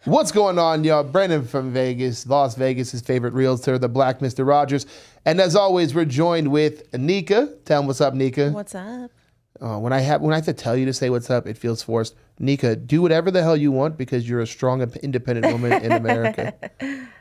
What's going on, y'all? Brandon from Vegas, Las Vegas' favorite realtor, the Black Mr. Rogers. And as always, we're joined with Nika. Tell them what's up, Nika. What's up? When I have to tell you to say what's up, it feels forced. Nika, do whatever the hell you want because you're a strong, independent woman in America.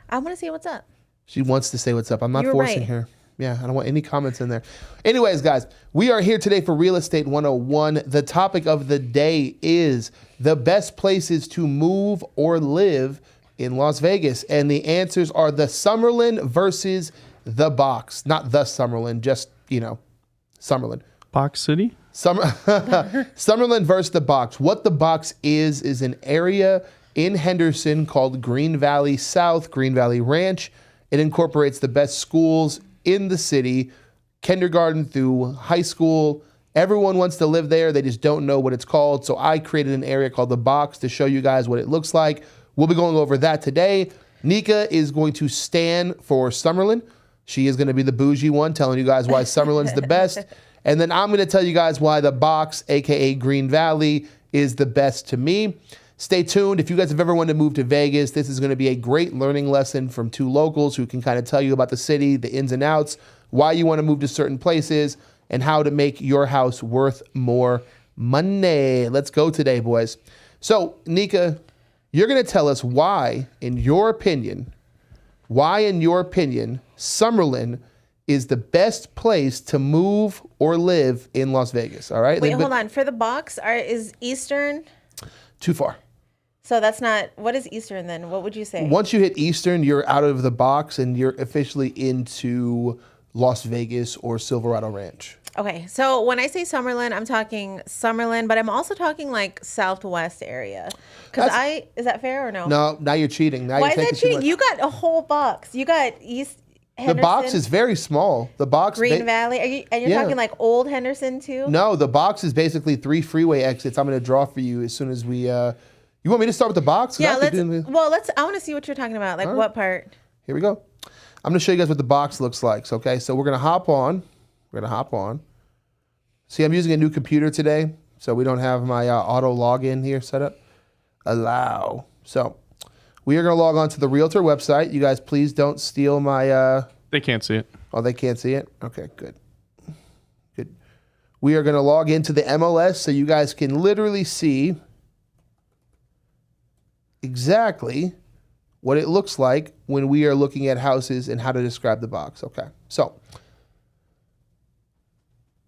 I want to say what's up. She wants to say what's up. I'm not You're forcing right. her. Yeah, I don't want any comments in there. Anyways, guys, we are here today for Real Estate 101. The topic of the day is the best places to move or live in Las Vegas. And the answers are the Summerlin versus the Box. Not the Summerlin, just, Summerlin. Box City? Summerlin versus the Box. What the Box is an area in Henderson called Green Valley South, Green Valley Ranch. It incorporates the best schools in the city, kindergarten through high school. Everyone wants to live there. They just don't know what it's called. So I created an area called the Box to show you guys what it looks like. We'll be going over that today. Nika is going to stand for Summerlin. She is going to be the bougie one, telling you guys why Summerlin's the best. And then I'm going to tell you guys why the Box, aka Green Valley, is the best to me. Stay tuned. If you guys have ever wanted to move to Vegas, this is going to be a great learning lesson from two locals who can kind of tell you about the city, the ins and outs, why you want to move to certain places, and how to make your house worth more money. Let's go today, boys. So, Nika, you're going to tell us why, in your opinion, Summerlin is the best place to move or live in Las Vegas. All right? Wait, hold on. For the Box, is Eastern? Too far. So that's not, what is Eastern then? What would you say? Once you hit Eastern, you're out of the Box and you're officially into Las Vegas or Silverado Ranch. Okay, so when I say Summerlin, I'm talking Summerlin, but I'm also talking like Southwest area. Because is that fair or no? No, now you're cheating. Now Why you're is that cheating? too You got a whole Box. You got East Henderson. The Box is very small. The Box. Green Valley. And you're talking like old Henderson too? No, the Box is basically 3 freeway exits. I'm going to draw for you as soon as we. You want me to start with the Box? Yeah, I want to see what you're talking about. Like what part? Here we go. I'm going to show you guys what the Box looks like. Okay, so we're going to hop on. See, I'm using a new computer today, so we don't have my auto login here set up. Allow. So we are going to log on to the Realtor website. You guys, please don't steal my... They can't see it. Oh, they can't see it? Okay, good. Good. We are going to log into the MLS so you guys can literally see exactly what it looks like when we are looking at houses and how to describe the Box. Okay, so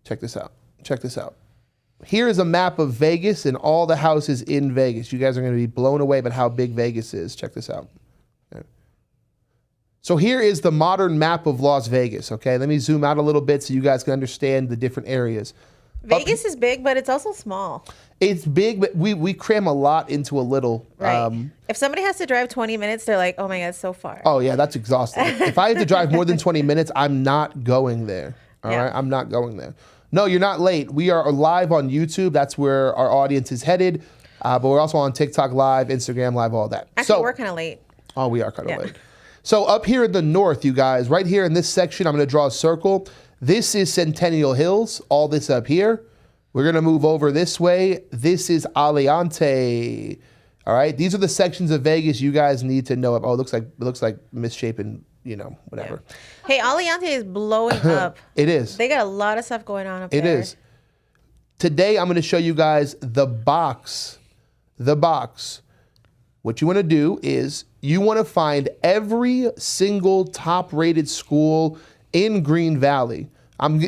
check this out. Here is a map of Vegas and all the houses in Vegas. You guys are going to be blown away by how big Vegas is. Check this out. Okay. So here is the modern map of Las Vegas. Okay, let me zoom out a little bit so you guys can understand the different areas. Vegas is big, but it's also small. It's big, but we cram a lot into a little. Right. If somebody has to drive 20 minutes, they're like, oh my God, it's so far. Oh yeah, that's exhausting. If I have to drive more than 20 minutes, I'm not going there. All right, I'm not going there. No, you're not late. We are live on YouTube. That's where our audience is headed. But we're also on TikTok Live, Instagram Live, all that. Actually, we're kind of late. Oh, we are kind of late. So up here in the north, you guys, right here in this section, I'm going to draw a circle. This is Centennial Hills, all this up here. We're going to move over this way. This is Aliante. All right, these are the sections of Vegas you guys need to know. Oh, it looks like misshapen, whatever. Yeah. Hey, Aliante is blowing up. It is. They got a lot of stuff going on up there. It is. Today, I'm going to show you guys the Box. The Box. What you want to do is you want to find every single top-rated school in Green Valley.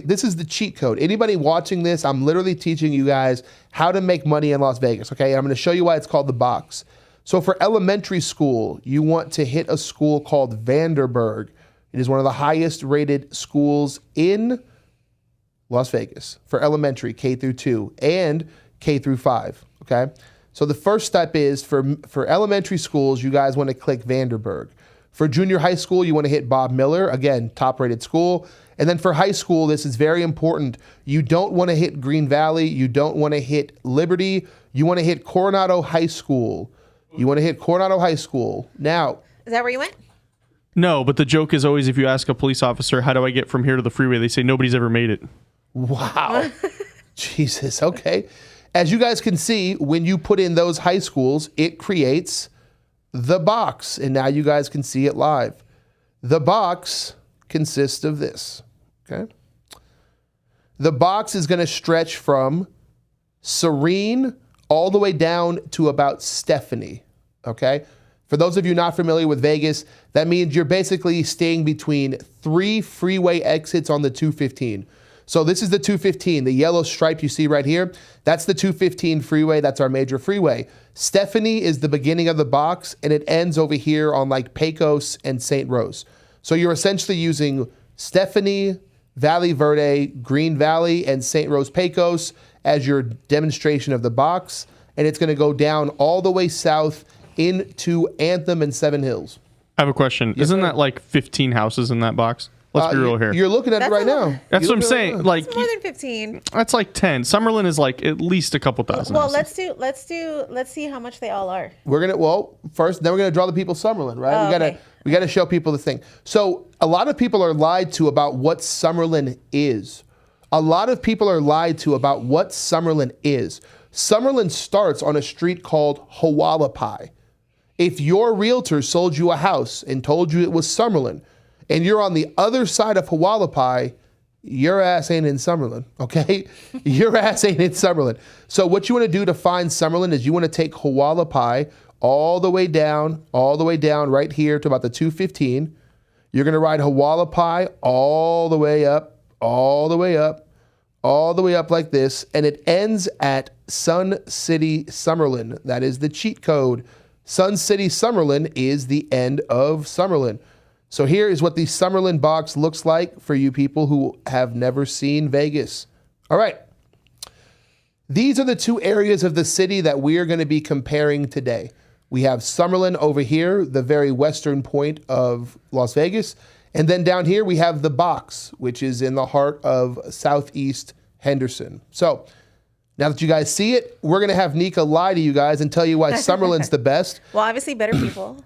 This is the cheat code. Anybody watching this, I'm literally teaching you guys how to make money in Las Vegas, okay? I'm going to show you why it's called the Box. So for elementary school, you want to hit a school called Vanderburg. It is one of the highest rated schools in Las Vegas for elementary, K through 2, and K through 5, okay? So the first step is for elementary schools, you guys want to click Vanderburg. For junior high school, you want to hit Bob Miller, again, top-rated school. And then for high school, this is very important. You don't want to hit Green Valley. You don't want to hit Liberty. You want to hit Coronado High School. Now, is that where you went? No, but the joke is always if you ask a police officer, how do I get from here to the freeway? They say nobody's ever made it. Wow. Jesus. Okay. As you guys can see, when you put in those high schools, it creates the box. And now you guys can see it live. The box consists of this, okay? The box is going to stretch from Serene all the way down to about Stephanie, okay? For those of you not familiar with Vegas, that means you're basically staying between 3 freeway exits on the 215. So this is the 215, the yellow stripe you see right here. That's the 215 freeway. That's our major freeway. Stephanie is the beginning of the box, and it ends over here on like Pecos and St. Rose. So you're essentially using Stephanie, Valley Verde, Green Valley, and St. Rose Pecos as your demonstration of the box. And it's going to go down all the way south into Anthem and Seven Hills. I have a question. Isn't sir. that like 15 houses in that box? Let's be real here. You're looking at it right now. That's what I'm saying. Like It's more than 15. that's like 10. Summerlin is like at least a couple thousand. Well, houses. let's see how much they all are. We're gonna first, then we're gonna draw the people Summerlin, right? Oh, we okay. gotta show people the thing. So a lot of people are lied to about what Summerlin is. A lot of people are lied to about what Summerlin is. Summerlin starts on a street called Hualapai. If your realtor sold you a house and told you it was Summerlin, and you're on the other side of Hualapai, your ass ain't in Summerlin, okay? Your ass ain't in Summerlin. So what you want to do to find Summerlin is you want to take Hualapai all the way down right here to about the 215. You're going to ride Hualapai all the way up like this, and it ends at Sun City Summerlin. That is the cheat code. Sun City Summerlin is the end of Summerlin. So here is what the Summerlin box looks like for you people who have never seen Vegas. All right. These are the two areas of the city that we are going to be comparing today. We have Summerlin over here, the very western point of Las Vegas. And then down here we have the box, which is in the heart of Southeast Henderson. So now that you guys see it, we're going to have Nika lie to you guys and tell you why Summerlin's the best. Well, obviously better people.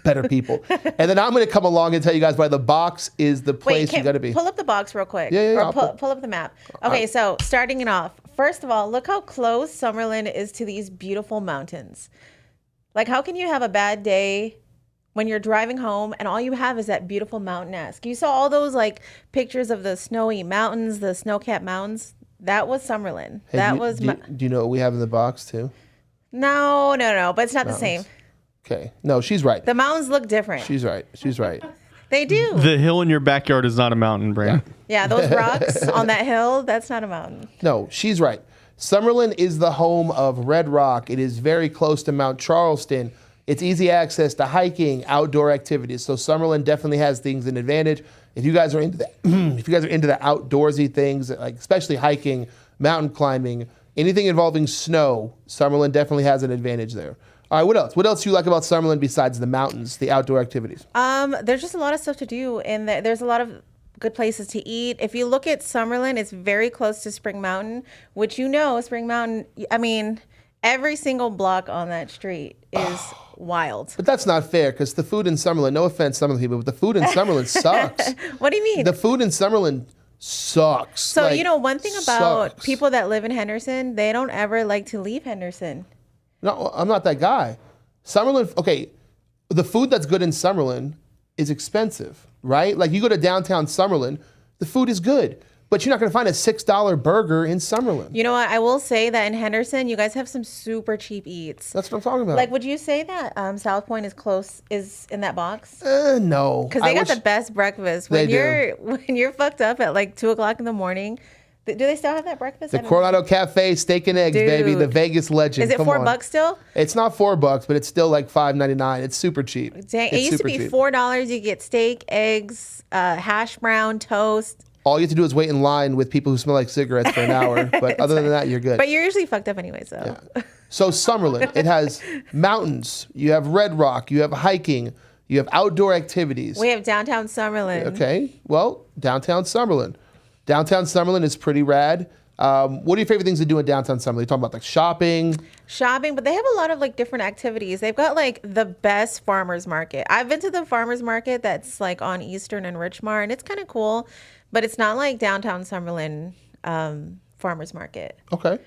Better people. And then I'm going to come along and tell you guys why the box is the place you got to be. Pull up the box real quick. Yeah, Or pull up the map. Okay, right. so starting it off. First of all, look how close Summerlin is to these beautiful mountains. Like, how can you have a bad day when you're driving home and all you have is that beautiful mountain-esque? You saw all those like pictures of the snowy mountains, the snow-capped mountains. That was Summerlin. Do you know what we have in the box too? No, but it's not the same. Okay. No, she's right. The mountains look different. She's right. They do. The hill in your backyard is not a mountain, Brand. Yeah, those rocks on that hill, that's not a mountain. No, she's right. Summerlin is the home of Red Rock. It is very close to Mount Charleston. It's easy access to hiking, outdoor activities. So Summerlin definitely has things in advantage. If you guys are into that, if you guys are into the outdoorsy things, like especially hiking, mountain climbing, anything involving snow, Summerlin definitely has an advantage there. All right, what else? What else do you like about Summerlin besides the mountains, the outdoor activities? There's just a lot of stuff to do, and there's a lot of good places to eat. If you look at Summerlin, it's very close to Spring Mountain, which Spring Mountain, I mean, every single block on that street is wild. But that's not fair because the food in Summerlin, no offense, some of the people, but the food in Summerlin sucks. What do you mean? The food in Summerlin sucks. So, one thing about sucks. people that live in Henderson, they don't ever like to leave Henderson. No, I'm not that guy. Summerlin, okay, the food that's good in Summerlin is expensive, right? Like you go to downtown Summerlin, the food is good, but you're not going to find a $6 burger in Summerlin. You know what? I will say that in Henderson, you guys have some super cheap eats. That's what I'm talking about. Like, would you say that South Point is in that box? No. Because they got the best breakfast. When you're fucked up at like 2:00 in the morning. Do they still have that breakfast? The Coronado Cafe Steak and Eggs, baby, the Vegas legend. Is it Come $4 on. still? It's not $4, but it's still like $5.99. It's super cheap. Dang, it used to be $4. You get steak, eggs, hash brown, toast. All you have to do is wait in line with people who smell like cigarettes for an hour. But other than that, you're good. But you're usually fucked up anyway, so. Yeah. So Summerlin, it has mountains. You have Red Rock. You have hiking. You have outdoor activities. We have downtown Summerlin. Okay. Well, downtown Summerlin. Downtown Summerlin is pretty rad. What are your favorite things to do in downtown Summerlin? You talking about like shopping? Shopping, but they have a lot of like different activities. They've got like the best farmers market. I've been to the farmers market that's like on Eastern and Richmar, and it's kind of cool, but it's not like downtown Summerlin farmers market. Okay.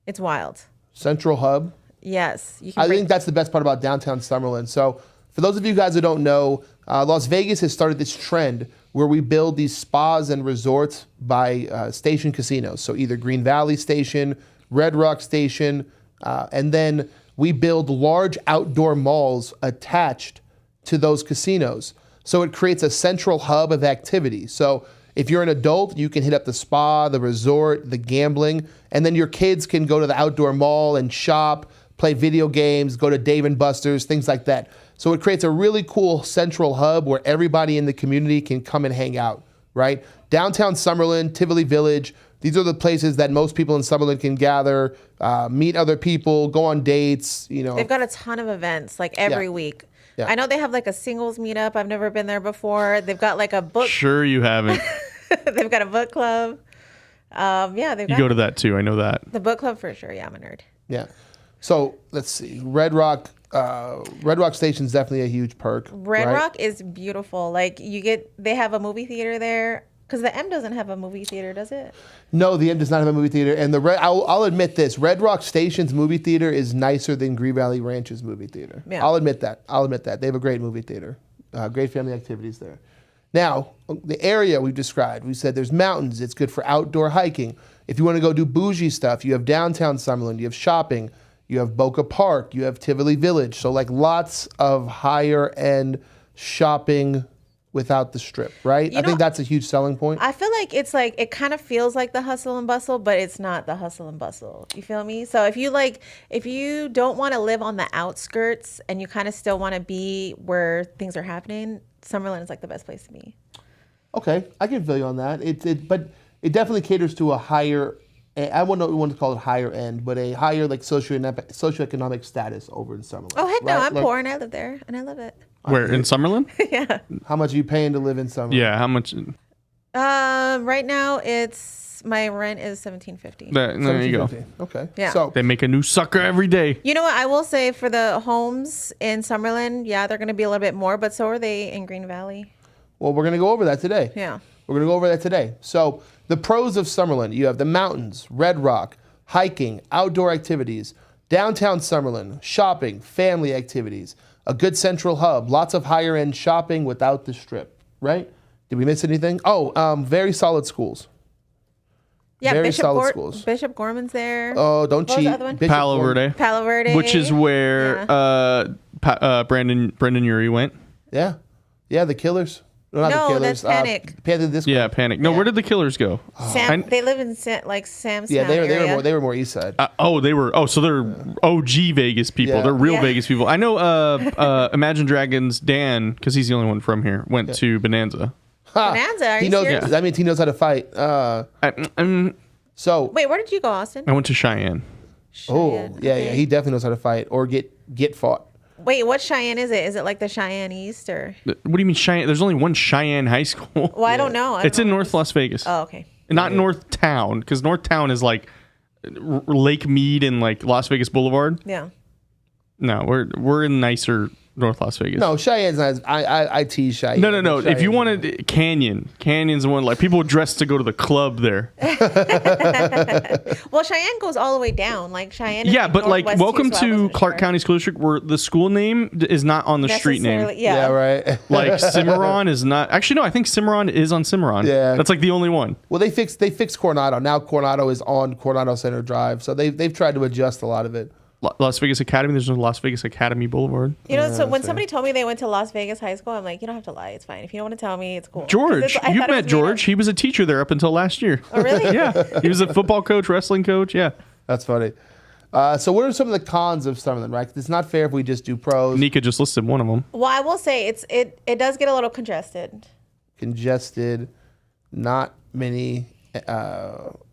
It's wild. Central Hub. Yes. You can I bring- think that's the best part about downtown Summerlin. So for those of you guys who don't know, Las Vegas has started this trend where we build these spas and resorts by station casinos. So either Green Valley Station, Red Rock Station, and then we build large outdoor malls attached to those casinos. So it creates a central hub of activity. So if you're an adult, you can hit up the spa, the resort, the gambling, and then your kids can go to the outdoor mall and shop, play video games, go to Dave & Buster's, things like that. So it creates a really cool central hub where everybody in the community can come and hang out, right? Downtown Summerlin, Tivoli Village, these are the places that most people in Summerlin can gather, meet other people, go on dates, you know. They've got a ton of events like every week. Yeah. I know they have like a singles meetup. I've never been there before. They've got like a book. Sure, you haven't. They've got a book club. Yeah, they've You got go to that too. I know that. the book club for sure. Yeah, I'm a nerd. Yeah. So let's see. Red Rock Station is definitely a huge perk. Red right? Rock is beautiful. Like they have a movie theater there. Because the M doesn't have a movie theater, does it? No, the M does not have a movie theater. And I'll admit this. Red Rock Station's movie theater is nicer than Green Valley Ranch's movie theater. Yeah. I'll admit that. They have a great movie theater. Great family activities there. Now, the area we've described, we said there's mountains. It's good for outdoor hiking. If you want to go do bougie stuff, you have downtown Summerlin. You have shopping. You have Boca Park. You have Tivoli Village. So like lots of higher end shopping without the strip, right? I think that's a huge selling point. I feel like it's like it kind of feels like the hustle and bustle, but it's not the hustle and bustle. You feel me? So if you don't want to live on the outskirts and you kind of still want to be where things are happening, Summerlin is like the best place to be. Okay, I can feel you on that. But it definitely caters to a higher. I wouldn't want to call it higher end, but a higher like socioeconomic status over in Summerlin. Oh heck no, right? I'm poor and I live there and I love it. Where in Summerlin? Yeah. How much are you paying to live in Summerlin? Yeah. How much? Right now my rent is $17.50. There you go. $17.50. Okay. Yeah. So They make a new sucker every day. You know what? I will say for the homes in Summerlin, yeah, they're going to be a little bit more, but so are they in Green Valley. well, we're gonna go over that today. Yeah. We're gonna go over that today. So the pros of Summerlin: you have the mountains, Red Rock, hiking, outdoor activities, downtown Summerlin, shopping, family activities, a good central hub, lots of higher end shopping without the strip. Right? Did we miss anything? Oh, very solid schools. Yeah, Very solid schools. Bishop Gorman's there. Oh, don't What was cheat. the other one? Bishop Palo Gorman. Verde, Palo Verde. which is where Brandon Urie went. Yeah. Yeah, the Killers. No, not No, the Killers. that's Panic. Panther Disco. Yeah, Panic. No, where did the Killers go? Sam, they live in Sam's Yeah, Town area. they were more east side. So they're OG Vegas people. Yeah. They're real Yeah. Vegas people. I know Imagine Dragons Dan, because he's the only one from here, went to Bonanza. Bonanza, are he you knows. serious? That means he knows how to fight. So, Wait, where did you go, Austin? I went to Cheyenne. Cheyenne. yeah, Okay. he definitely knows how to fight or get fought. Wait, what Cheyenne is it? Is it like the Cheyenne East or? What do you mean Cheyenne? There's only one Cheyenne High School. Well, I don't know. It's in North Las Vegas. Oh, okay. Not North Town, because North Town is like Lake Mead and like Las Vegas Boulevard. Yeah. No, we're in nicer North Las Vegas. No, Cheyenne's not. I tease Cheyenne. No. If you Cheyenne's wanted Canyon's the one, like people dress to go to the club there. Well, Cheyenne goes all the way down. Like Cheyenne. Is Yeah, but like northwest too, welcome so I to wasn't Clark sure. County School District, where the school name is not on the street name. Necessarily- Yeah, right. Like Cimarron is not. Actually, no. I think Cimarron is on Cimarron. Yeah. That's like the only one. Well, they fixed Coronado. Now Coronado is on Coronado Center Drive, so they've tried to adjust a lot of it. Las Vegas Academy. There's no Las Vegas Academy Boulevard. You know, so when somebody told me they went to Las Vegas High School, I'm like, you don't have to lie. It's fine. If you don't want to tell me, it's cool. 'Cause George, I you've thought it was met made George. up. He was a teacher there up until last year. Oh, really? Yeah, he was a football coach, wrestling coach. Yeah. That's funny. So what are some of the cons of Summerlin, right? 'Cause it's not fair if we just do pros. Nika just listed one of them. Well, I will say it does get a little congested. Congested, not many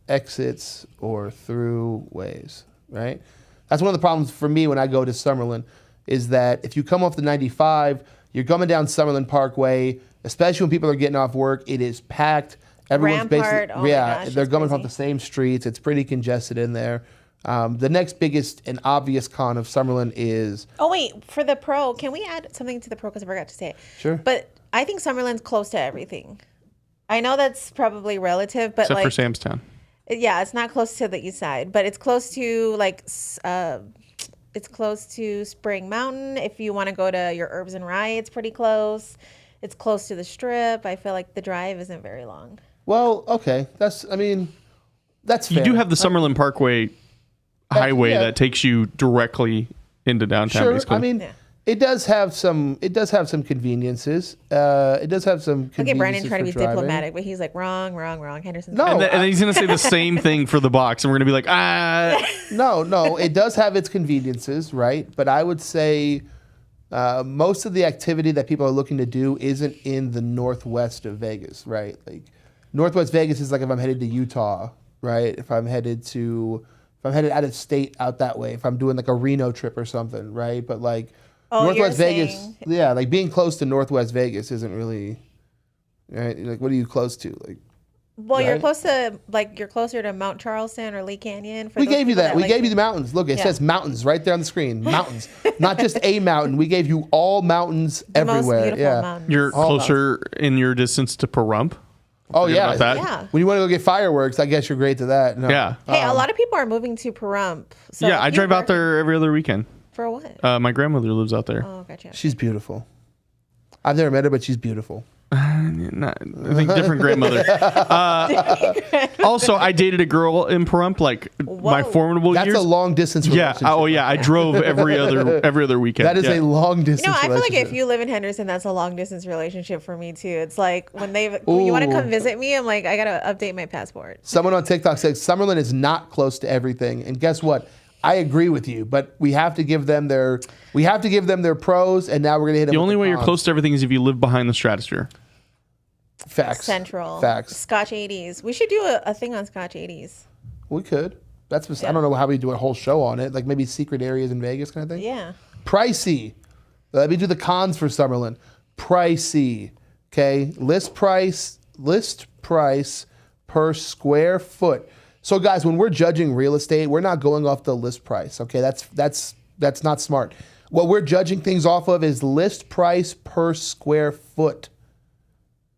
exits or throughways, right? That's one of the problems for me when I go to Summerlin, is that if you come off the 95, you're coming down Summerlin Parkway, especially when people are getting off work, it is packed. Everyone's Rampart, oh my gosh, they're it's coming off crazy. the same streets. It's pretty congested in there. The next biggest and obvious con of Summerlin is Oh wait, for the pro, can we add something to the pro? Because I forgot to say it. Sure. But I think Summerlin's close to everything. I know that's probably relative, but Except like, for Sam's Town. yeah, it's not close to the east side, but it's close to like, it's It's close to Spring Mountain. If you want to go to your Herbs and Rye, it's pretty close. It's close to the Strip. I feel like the drive isn't very long. Well, okay. That's fair. You do have the Summerlin Parkway highway that takes you directly into downtown. Sure. Basically. I mean, it does have some conveniences. It does have some conveniences. Okay, Brandon trying to be driving. diplomatic, but he's like, wrong. Henderson's No. And then he's going to say the same thing for the box, and we're going to be like, No, it does have its conveniences, right? But I would say most of the activity that people are looking to do isn't in the northwest of Vegas, right? Like Northwest Vegas is like if I'm headed to Utah, right? If I'm headed out of state out that way, if I'm doing like a Reno trip or something, right? But like Northwest Vegas, like being close to Northwest Vegas isn't really, right? Like what are you close to? Like, well, right? you're closer to Mount Charleston or Lee Canyon. We gave you that. We gave you the mountains. Look, it says mountains right there on the screen. Mountains, not just a mountain. We gave you all mountains everywhere. Most beautiful mountains. you're closer in your distance to Pahrump. Oh yeah. About that? Yeah. When you want to go get fireworks, I guess you're great to that. No. Yeah. Hey, a lot of people are moving to Pahrump. So Yeah, I drive out there every other weekend. For what? My grandmother lives out there. Oh, gotcha. She's beautiful. I've never met her, but she's beautiful. I think different grandmother. Also, I dated a girl in Pahrump, like my formidable That's years. a long distance Yeah. relationship. Oh yeah. I drove every other weekend. That is a long distance I feel like relationship. if you live in Henderson, that's a long distance relationship for me too. It's like when you want to come visit me, I'm like, I gotta update my passport. Someone on TikTok says Summerlin is not close to everything, and guess what? I agree with you, but we have to give them their pros, and now we're gonna hit them. The only way you're cons. close to everything is if you live behind the Stratosphere. Facts. Central. Facts. Scotch 80s. We should do a thing on Scotch 80s. We could. I don't know how we do a whole show on it, like maybe secret areas in Vegas kind of thing. Yeah. Pricey. Let me do the cons for Summerlin. Pricey. Okay. List price per square foot. So guys, when we're judging real estate, we're not going off the list price. Okay. That's not smart. What we're judging things off of is list price per square foot.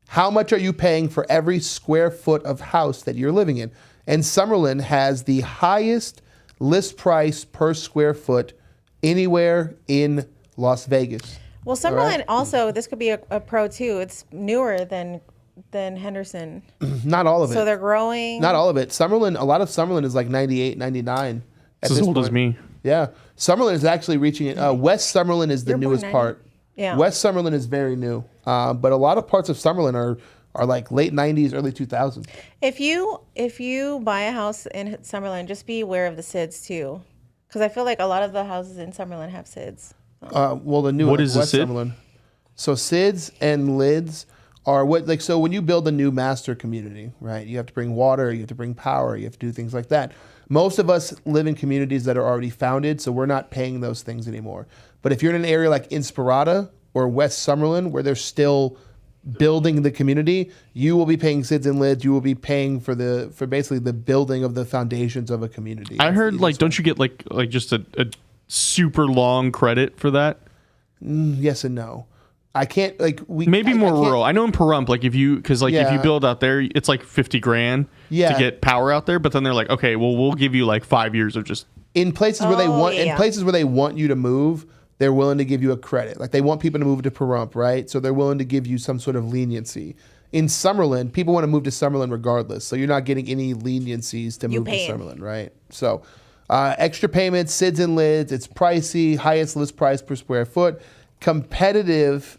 How much are you paying for every square foot of house that you're living in? And Summerlin has the highest list price per square foot anywhere in Las Vegas. Well, Summerlin also, this could be a pro too. It's newer than Henderson. Not all of it. So they're growing. Not all of it. A lot of Summerlin is like 98, 99. It's as old as me. Yeah. Summerlin is actually reaching it. West Summerlin is the You're born newest 90. part. Yeah. West Summerlin is very new. But a lot of parts of Summerlin are like late 90s, early 2000s. If you buy a house in Summerlin, just be aware of the SIDS too, because I feel like a lot of the houses in Summerlin have SIDS. Well, the new What is a West SID? Summerlin. So SIDS and LIDs are so when you build a new master community, right? You have to bring water, you have to bring power, you have to do things like that. Most of us live in communities that are already founded, so we're not paying those things anymore. But if you're in an area like Inspirata or West Summerlin, where they're still building the community, you will be paying SIDS and LIDs. You will be paying for basically the building of the foundations of a community. I heard don't you get like just a super long credit for that? Yes and no. I can't Maybe more rural. I know in Pahrump, if you build out there, it's like $50,000 to get power out there. But then they're like, okay, well, we'll give you like 5 years of just in places where they want you to move. They're willing to give you a credit. Like they want people to move to Pahrump, right? So they're willing to give you some sort of leniency. In Summerlin, people want to move to Summerlin regardless. So you're not getting any leniencies to move to Summerlin, right? So extra payments, SIDS and LIDs. It's pricey, highest list price per square foot, competitive,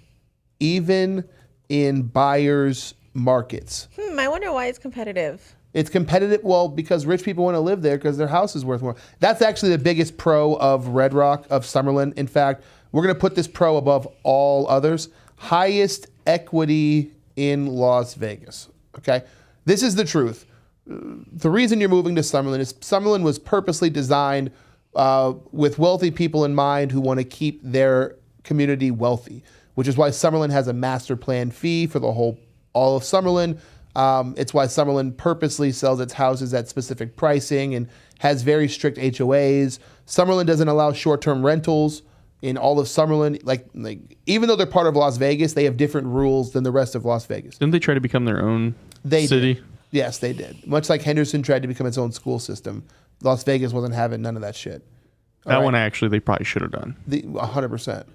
even in buyers' markets. I wonder why it's competitive. It's competitive, well, because rich people want to live there because their house is worth more. That's actually the biggest pro of Red Rock, of Summerlin. In fact, we're going to put this pro above all others. Highest equity in Las Vegas, okay? This is the truth. The reason you're moving to Summerlin is Summerlin was purposely designed with wealthy people in mind who want to keep their community wealthy, which is why Summerlin has a master plan fee for all of Summerlin. It's why Summerlin purposely sells its houses at specific pricing and has very strict HOAs. Summerlin doesn't allow short-term rentals in all of Summerlin. Like even though they're part of Las Vegas, they have different rules than the rest of Las Vegas. Didn't they try to become their own city? Did. Yes, they did. Much like Henderson tried to become its own school system, Las Vegas wasn't having none of that shit. That one actually they probably should have done. 100%.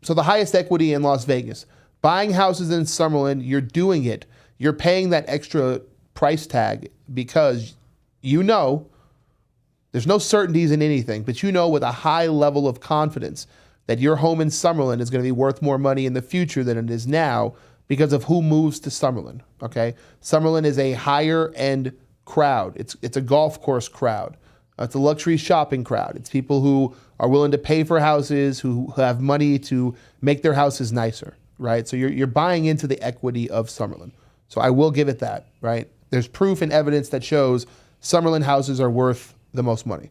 So the highest equity in Las Vegas. Buying houses in Summerlin, you're doing it. You're paying that extra price tag because you know there's no certainties in anything, but you know with a high level of confidence that your home in Summerlin is going to be worth more money in the future than it is now because of who moves to Summerlin, okay? Summerlin is a higher end crowd. It's a golf course crowd. It's a luxury shopping crowd. It's people who are willing to pay for houses, who have money to make their houses nicer, right? So you're buying into the equity of Summerlin. So I will give it that, right? There's proof and evidence that shows Summerlin houses are worth the most money.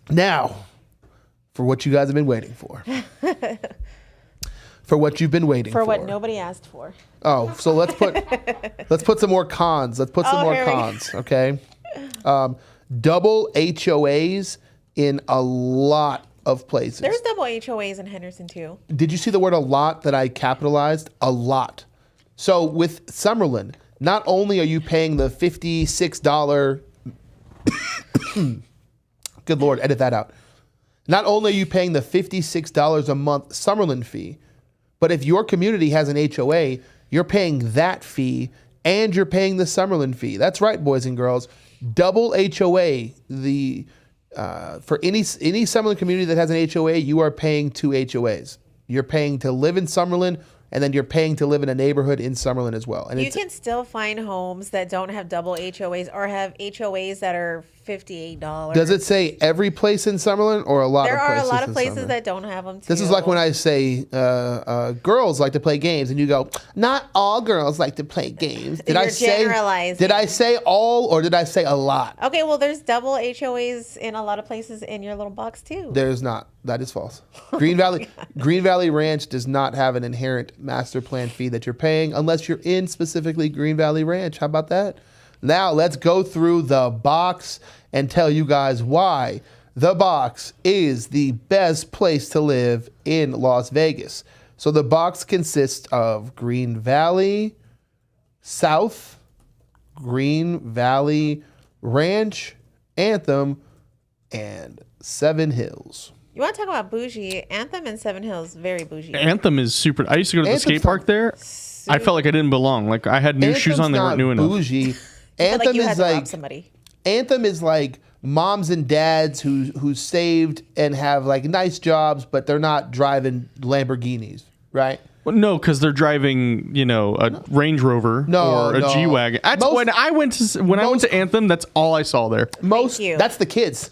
Now, for what you guys have been waiting for. For what you've been waiting for. For what nobody asked for. Oh, so let's put some more cons. Let's put some more cons, okay? Double HOAs in a lot of places. There's double HOAs in Henderson too. Did you see the word "a lot" that I capitalized? A lot. So with Summerlin, not only are you paying the $56, good Lord, edit that out. Not only are you paying the $56 a month Summerlin fee, but if your community has an HOA, you're paying that fee and you're paying the Summerlin fee. That's right, boys and girls. Double HOA. For any Summerlin community that has an HOA, you are paying 2 HOAs. You're paying to live in Summerlin, and then you're paying to live in a neighborhood in Summerlin as well. And you can still find homes that don't have double HOAs or have HOAs that are $58. Does it say every place in Summerlin or a lot of places? There are a lot of places that don't have them too. This is like when I say girls like to play games, and you go, not all girls like to play games. Did I say all or did I say a lot? Okay, well, there's double HOAs in a lot of places in your little box too. There's not. That is false. Green Valley Ranch does not have an inherent master plan fee that you're paying unless you're in specifically Green Valley Ranch. How about that? Now let's go through the box and tell you guys why the box is the best place to live in Las Vegas. So the box consists of Green Valley South, Green Valley Ranch, Anthem, and Seven Hills. You want to talk about bougie? Anthem and Seven Hills, very bougie. Anthem is super. I used to go to the skate park there. I felt like I didn't belong. Like I had new shoes on, they weren't new enough. Bougie. Anthem you is had to rob somebody. Anthem is like moms and dads who saved and have like nice jobs, but they're not driving Lamborghinis, right? Well, no, because they're driving, a Range Rover or a G-Wagon. That's when I went to Anthem. That's all I saw there. That's the kids.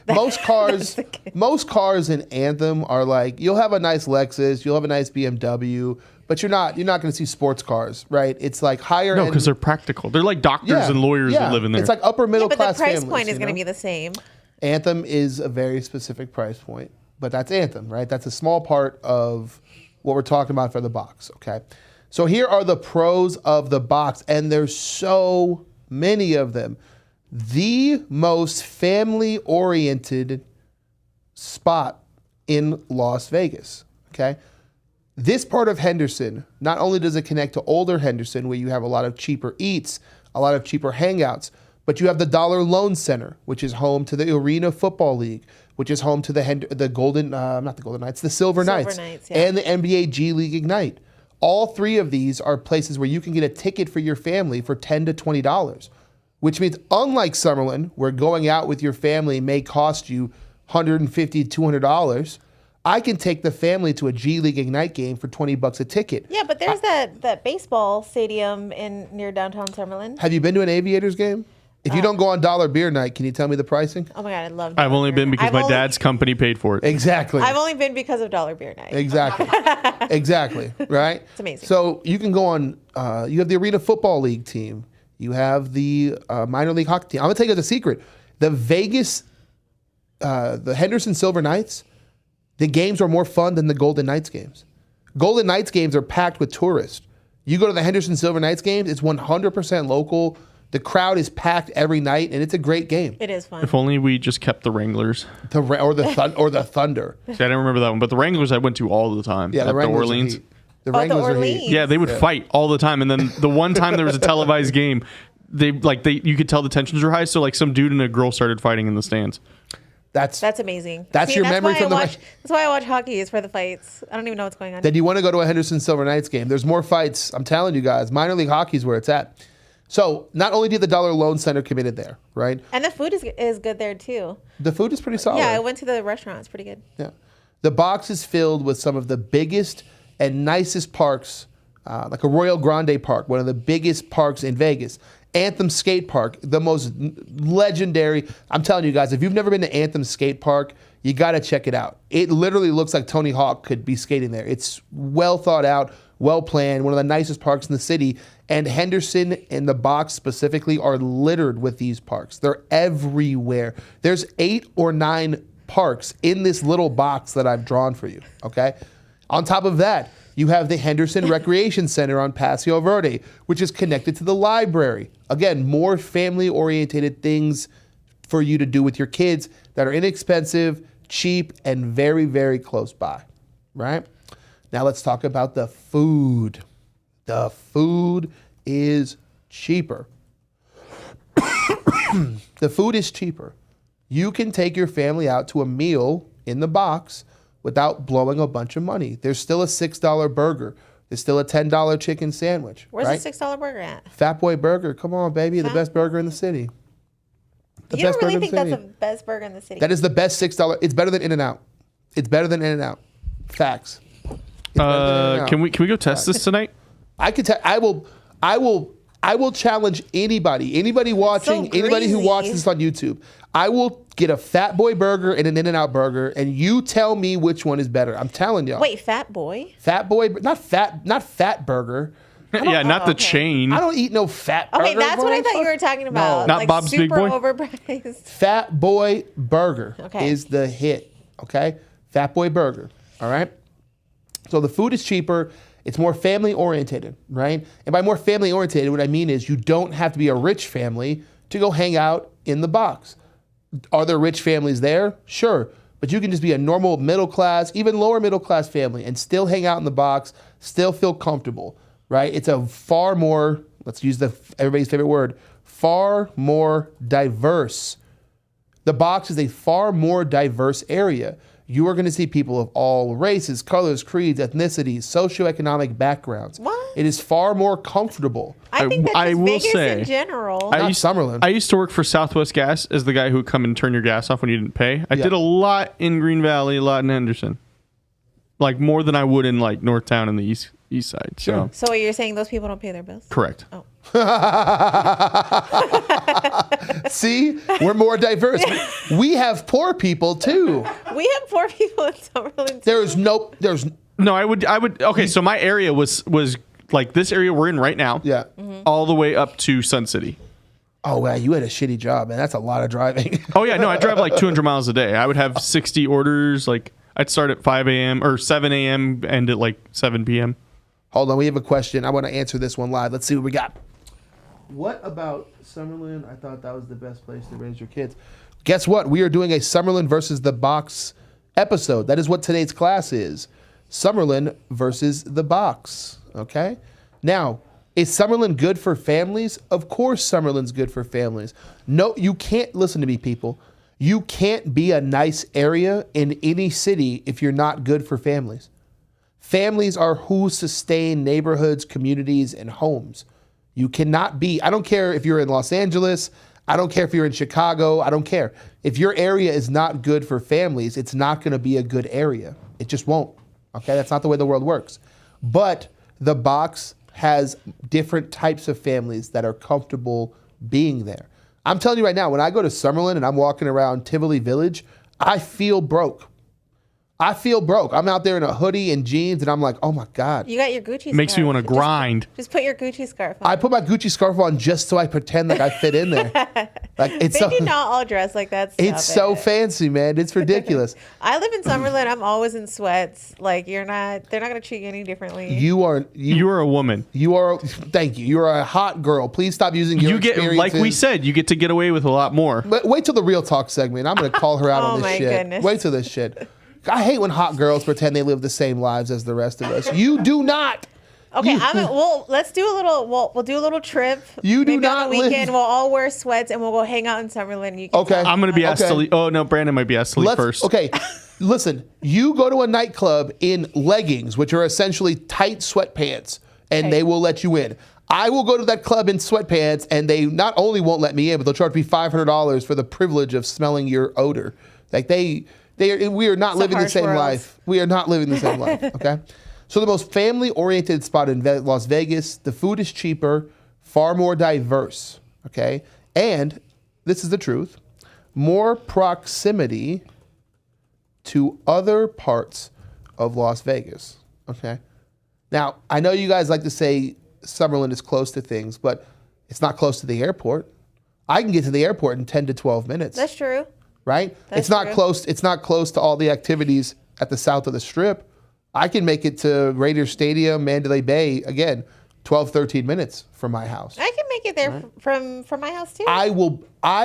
Most cars in Anthem are like, you'll have a nice Lexus, you'll have a nice BMW, but you're not going to see sports cars, right? It's like higher end. No, because they're practical. They're like doctors and lawyers that live in there. It's like upper middle class families. But the price point is going to be the same. Anthem is a very specific price point, but that's Anthem, right? That's a small part of what we're talking about for the box, okay? So here are the pros of the box, and there's so many of them. The most family-oriented spot in Las Vegas, okay? This part of Henderson, not only does it connect to older Henderson, where you have a lot of cheaper eats, a lot of cheaper hangouts, but you have the Dollar Loan Center, which is home to the Arena Football League, which is home to the Silver Knights, and the NBA G League Ignite. All three of these are places where you can get a ticket for your family for $10 to $20. Which means, unlike Summerlin, where going out with your family may cost you $150, $200, I can take the family to a G League Ignite game for $20 a ticket. Yeah, but there's that baseball stadium near downtown Summerlin. Have you been to an Aviators game? If you don't go on Dollar Beer Night, can you tell me the pricing? Oh my God, I love I've only been because my dad's company paid for it. Exactly. I've only been because of Dollar Beer Night. Exactly. Exactly. Right? It's amazing. So you can go on, you have the Arena Football League team. You have the minor league hockey team. I'm going to tell you the secret. The Henderson Silver Knights, the games are more fun than the Golden Knights games. Golden Knights games are packed with tourists. You go to the Henderson Silver Knights games, it's 100% local. The crowd is packed every night, and it's a great game. It is fun. If only we just kept the Wranglers. Or the Thunder. See, I didn't remember that one, but the Wranglers I went to all the time. Yeah, the Wranglers Orleans. The Wranglers are Orleans. heat. Yeah, they would fight all the time. And then the one time there was a televised game, they you could tell the tensions were high. So like some dude and a girl started fighting in the stands. That's amazing. That's your memory from that's why I watch hockey, is for the fights. I don't even know what's going on. Then you want to go to a Henderson Silver Knights game. There's more fights. I'm telling you guys, minor league hockey is where it's at. So not only did the Dollar Loan Center committed there, right? And the food is good there too. The food is pretty solid. Yeah, I went to the restaurant. It's pretty good. Yeah. The box is filled with some of the biggest and nicest parks, like a Royal Grande Park, one of the biggest parks in Vegas. Anthem Skate Park, the most legendary. I'm telling you guys, if you've never been to Anthem Skate Park, you got to check it out. It literally looks like Tony Hawk could be skating there. It's well thought out, well planned, one of the nicest parks in the city. And Henderson and the box specifically are littered with these parks. They're everywhere. There's 8 or 9 parks in this little box that I've drawn for you, okay? On top of that, you have the Henderson Recreation Center on Paseo Verde, which is connected to the library. Again, more family-oriented things for you to do with your kids that are inexpensive, cheap, and very, very close by, right? Now let's talk about the food. The food is cheaper. The food is cheaper. You can take your family out to a meal in the box without blowing a bunch of money. There's still a $6 burger. There's still a $10 chicken sandwich. Where's right? the $6 burger at? Fat Boy Burger. Come on, baby. The best burger in the city. You don't really think that's the best burger in the city? That is the best $6. It's better than In-N-Out. It's better than In-N-Out. Facts. Can we go test this tonight? I will challenge anybody watching, anybody who watches this on YouTube. I will get a Fat Boy burger and an In-N-Out burger, and you tell me which one is better. I'm telling y'all. Wait, Fat Boy? Fat Boy, not fat burger. Yeah, not the chain. I don't eat no fat burger. Okay, that's what I thought you were talking about. Not Bob's Big Boy? Super overpriced. Fat Boy Burger Okay. is the hit, okay? Fat Boy Burger, all right? So the food is cheaper. It's more family orientated, right? And by more family orientated, what I mean is you don't have to be a rich family to go hang out in the box. Are there rich families there? Sure. But you can just be a normal middle class, even lower middle class family and still hang out in the box, still feel comfortable, right? It's a far more, let's use everybody's favorite word, far more diverse. The box is a far more diverse area. You are going to see people of all races, colors, creeds, ethnicities, socioeconomic backgrounds. What? It is far more comfortable. I think that's I just will Vegas say, in general. Not Summerlin. I used to work for Southwest Gas as the guy who would come and turn your gas off when you didn't pay. I did a lot in Green Valley, a lot in Henderson. Like more than I would in like Northtown and the east side. Sure. So you're saying those people don't pay their bills? Correct. Oh. See, we're more diverse. We have poor people too. We have poor people in Summerlin too. No, I would. Okay, so my area was like this area we're in right now. Yeah. All the way up to Sun City. Oh, wow, you had a shitty job, man. That's a lot of driving. Oh yeah, no, I drive like 200 miles a day. I would have 60 orders. Like I'd start at 5 a.m. or 7 a.m. end at like 7 p.m. Hold on, we have a question. I want to answer this one live. Let's see what we got. What about Summerlin? I thought that was the best place to raise your kids. Guess what? We are doing a Summerlin versus the box episode. That is what today's class is. Summerlin versus the box. Okay? Now, is Summerlin good for families? Of course Summerlin's good for families. No, you can't, listen to me, people. You can't be a nice area in any city if you're not good for families. Families are who sustain neighborhoods, communities, and homes. You cannot be, I don't care if you're in Los Angeles, I don't care if you're in Chicago, I don't care. If your area is not good for families, it's not going to be a good area. It just won't. Okay, that's not the way the world works. But the box has different types of families that are comfortable being there. I'm telling you right now, when I go to Summerlin and I'm walking around Tivoli Village, I feel broke. I'm out there in a hoodie and jeans, and I'm like, oh my God. You got your Gucci scarf. Makes me want to grind. Just put your Gucci scarf on. I put my Gucci scarf on just so I pretend like I fit in there. Like it's They do not all dress like that. It's so fancy, man. It's ridiculous. I live in Summerlin. I'm always in sweats. Like they're not going to treat you any differently. You are a woman. Thank you. You are a hot girl. Please stop using your experiences. Like we said, you get to get away with a lot more. But wait till the real talk segment. I'm going to call her out on this shit. Goodness. Wait till this shit. I hate when hot girls pretend they live the same lives as the rest of us. You do not. Okay, well, let's do a little. We'll do a little trip. You do Maybe not on the weekend. live- We'll all wear sweats and we'll go hang out in Summerlin. You can Okay. tell. I'm gonna be asked to leave. Oh no, Brandon might be asked to leave first. Okay, listen. You go to a nightclub in leggings, which are essentially tight sweatpants, and Okay. they will let you in. I will go to that club in sweatpants, and they not only won't let me in, but they'll charge me $500 for the privilege of smelling your odor. Like we are not living the harsh same world. life. We are not living the same life. Okay. So the most family-oriented spot in Las Vegas. The food is cheaper, far more diverse. Okay, and this is the truth. More proximity to other parts of Las Vegas. Okay. Now, I know you guys like to say Summerlin is close to things, but it's not close to the airport. I can get to the airport in 10 to 12 minutes. That's true. Right? That's It's not true. close. It's not close to all the activities at the south of the Strip. I can make it to Raiders Stadium, Mandalay Bay, again, 12, 13 minutes from my house. I can make it there from my house too. I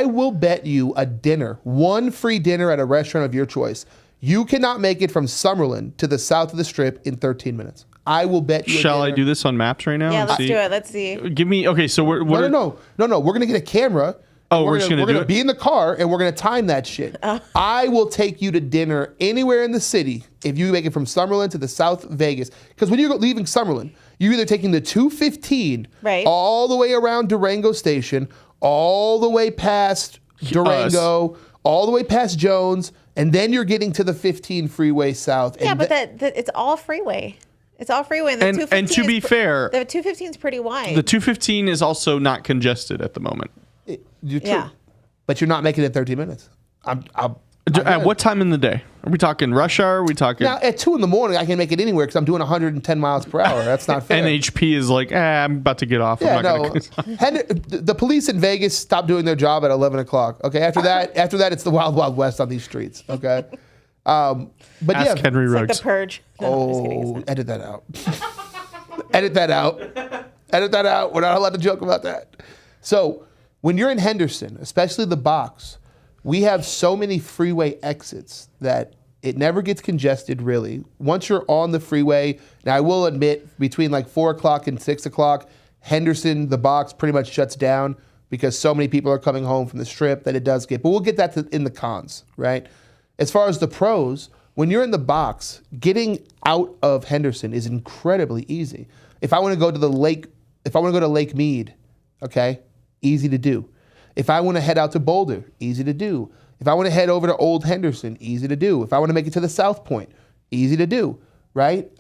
will bet you a dinner, one free dinner at a restaurant of your choice. You cannot make it from Summerlin to the south of the Strip in 13 minutes. I will bet you. Shall I do this on maps right now? yeah, and let's see? do it. Let's see. Give me. Okay, so we're No. We're gonna get a camera. Oh, we're just gonna do gonna it? be in the car and we're gonna time that shit. I will take you to dinner anywhere in the city if you make it from Summerlin to the South Vegas. Because when you're leaving Summerlin, you're either taking the 215 Right. all the way around Durango Station, all the way past Durango, all the way past Jones, and then you're getting to the 15 freeway south. Yeah, and but that it's all freeway. It's all freeway. And, the And 215 to be fair, the 215 is pretty wide. the 215 is also not congested at the moment. you're true. Yeah. But you're not making it 13 minutes. At what time in the day? Are we talking rush hour? Are we talking Now, at 2 a.m, I can make it anywhere because I'm doing 110 miles per hour. That's not fair. NHP is like, I'm about to get off. Yeah, I'm not no. gonna The police in Vegas stopped doing their job at 11 o'clock. Okay, after that, it's the wild, wild west on these streets. Okay, but Ask yeah. Henry it's like Ruggs. the purge. No, I'm just kidding. Oh, edit that out. Edit that out. Edit that out. We're not allowed to joke about that. So when you're in Henderson, especially the box, we have so many freeway exits that it never gets congested, really. Once you're on the freeway, now I will admit, between like 4 o'clock and 6 o'clock, Henderson, the box, pretty much shuts down because so many people are coming home from the Strip that it does get. But we'll get that in the cons, right? As far as the pros, when you're in the box, getting out of Henderson is incredibly easy. If I want to go to Lake Mead, okay, easy to do. If I want to head out to Boulder, easy to do. If I want to head over to Old Henderson, easy to do. If I want to make it to the South Point, easy to do, right?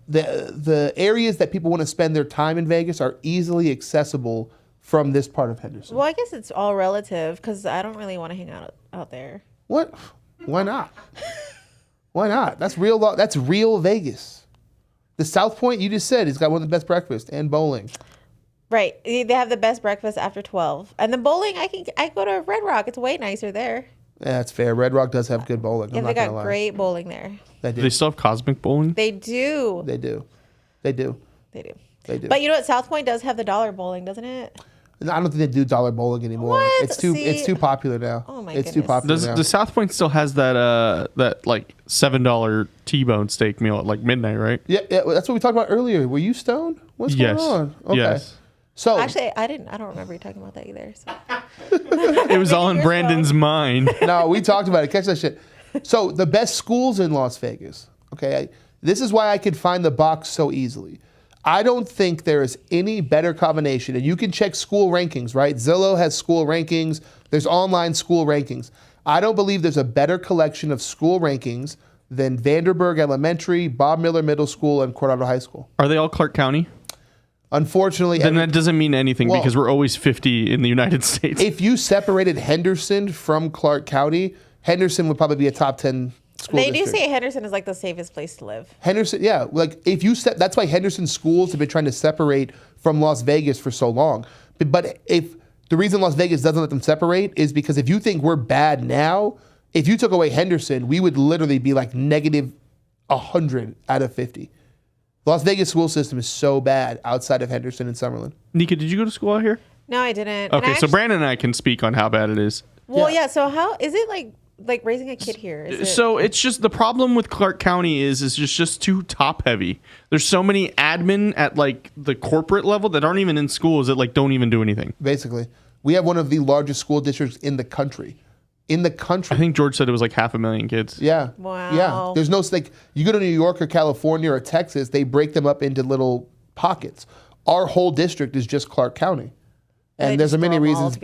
The areas that people want to spend their time in Vegas are easily accessible from this part of Henderson. Well, I guess it's all relative because I don't really want to hang out there. What? Why not? Why not? That's real. That's real Vegas. The South Point, you just said, it's got one of the best breakfast and bowling. Right. They have the best breakfast after 12. And the bowling, I go to Red Rock. It's way nicer there. Yeah, that's fair. Red Rock does have good bowling. Yeah, I'm they not gonna got lie. great bowling there. They Do do. they still have Cosmic Bowling? They do. They do. They do. They do. They do. But you know what? South Point does have the dollar bowling, doesn't it? I don't think they do dollar bowling anymore. What? It's too See? popular now. Oh my It's too goodness. popular Does now. the South Point still has that like $7 T-bone steak meal at like midnight, right? yeah, that's what we talked about earlier. Were you stoned? What's Yes. going on? Okay. Yes. So Actually, I don't remember you talking about that either. So. It was all in Brandon's mind. no, we talked about it. Catch that shit. So the best schools in Las Vegas. Okay, this is why I could find the box so easily. I don't think there is any better combination, and you can check school rankings, right? Zillow has school rankings. There's online school rankings. I don't believe there's a better collection of school rankings than Vanderburg Elementary, Bob Miller Middle School, and Coronado High School. Are they all Clark County? Unfortunately, Then that doesn't mean anything Well- because we're always 50 in the United States. if you separated Henderson from Clark County, Henderson would probably be a top 10 school They do district. say Henderson is like the safest place to live. Henderson, yeah, like if you that's why Henderson schools have been trying to separate from Las Vegas for so long. But if the reason Las Vegas doesn't let them separate is because if you think we're bad now, if you took away Henderson, we would literally be like negative 100 out of 50. Las Vegas school system is so bad outside of Henderson and Summerlin. Nika, did you go to school out here? No, I didn't. And Okay, I so Brandon and I can speak on how bad it is. Well, Yeah. yeah. So how is it like like raising a kid here? So it's just the problem with Clark County is just too top heavy. There's so many admin at like the corporate level that aren't even in schools that like don't even do anything. Basically, we have one of the largest school districts in the country. I think George said it was like 500,000 kids. Yeah. Wow. Yeah. There's no, like, you go to New York or California or Texas, they break them up into little pockets. Our whole district is just Clark County. And there's many reasons,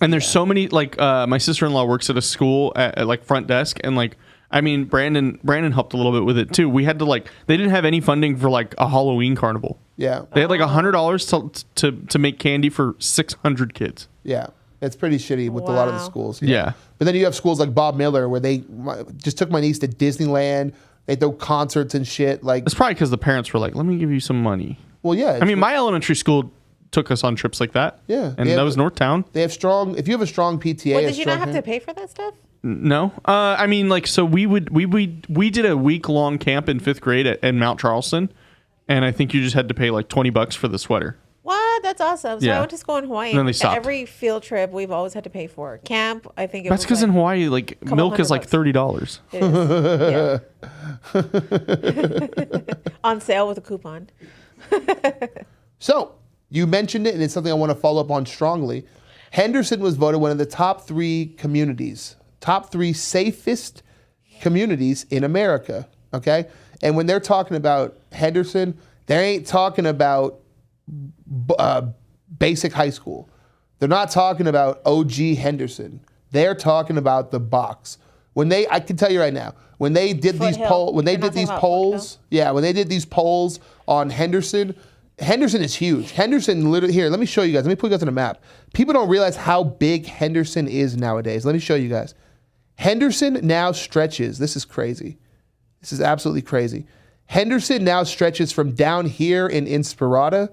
and there's so many, like, my sister-in-law works at a school at like front desk, and like, I mean, Brandon helped a little bit with it too. We had to like, they didn't have any funding for like a Halloween carnival. Yeah. They had like $100 to make candy for 600 kids. Yeah. It's pretty shitty with a lot of the schools. Yeah. But then you have schools like Bob Miller where they just took my niece to Disneyland. They throw concerts and shit. Like, it's probably because the parents were like, let me give you some money. Well, yeah. I mean, my elementary school took us on trips like that. Yeah. And that was Northtown. They have if you have a strong PTA. Did you not have to pay for that stuff? No. I mean, like, so we did a week-long camp in 5th grade at Mount Charleston. And I think you just had to pay like $20 for the sweater. What? That's awesome. So I went to school in Hawaii. And then they stopped. Every field trip we've always had to pay for. Camp, I think That's because in Hawaii, like, milk is like $30. It is. Yeah. On sale with a coupon. So you mentioned it, and it's something I want to follow up on strongly. Henderson was voted one of the top 3 safest communities in America. Okay, and when they're talking about Henderson, they ain't talking about basic high school. They're not talking about OG Henderson. They're talking about the box. I can tell you right now, when they did these polls, when they did these polls on Henderson is huge. Henderson literally, here, let me show you guys. Let me put you guys on a map. People don't realize how big Henderson is nowadays. Let me show you guys. Henderson now stretches. This is crazy. This is absolutely crazy. Henderson now stretches from down here in Inspirata.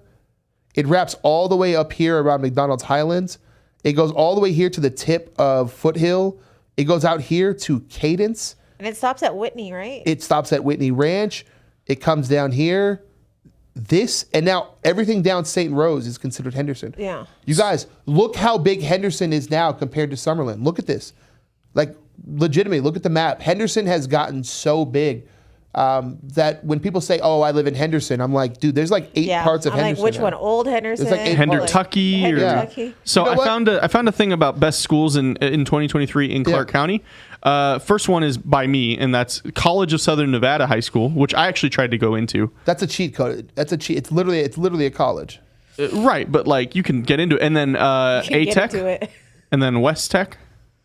It wraps all the way up here around McDonald's Highlands. It goes all the way here to the tip of Foothill. It goes out here to Cadence. And it stops at Whitney, right? It stops at Whitney Ranch. It comes down here. And now everything down St. Rose is considered Henderson. Yeah. You guys, look how big Henderson is now compared to Summerlin. Look at this. Like, legitimately, look at the map. Henderson has gotten so big that when people say, "Oh, I live in Henderson," I'm like, dude, there's like 8 parts of Henderson. Like, which one? Old Henderson? It's like 8 Hendertucky. Hendertucky. So you know I found a thing about best schools in 2023 in Clark County. First one is by me, and that's College of Southern Nevada High School, which I actually tried to go into. That's a cheat code. That's a cheat. It's literally a college. Right, but like you can get into it, and then A-Tech, and then West Tech.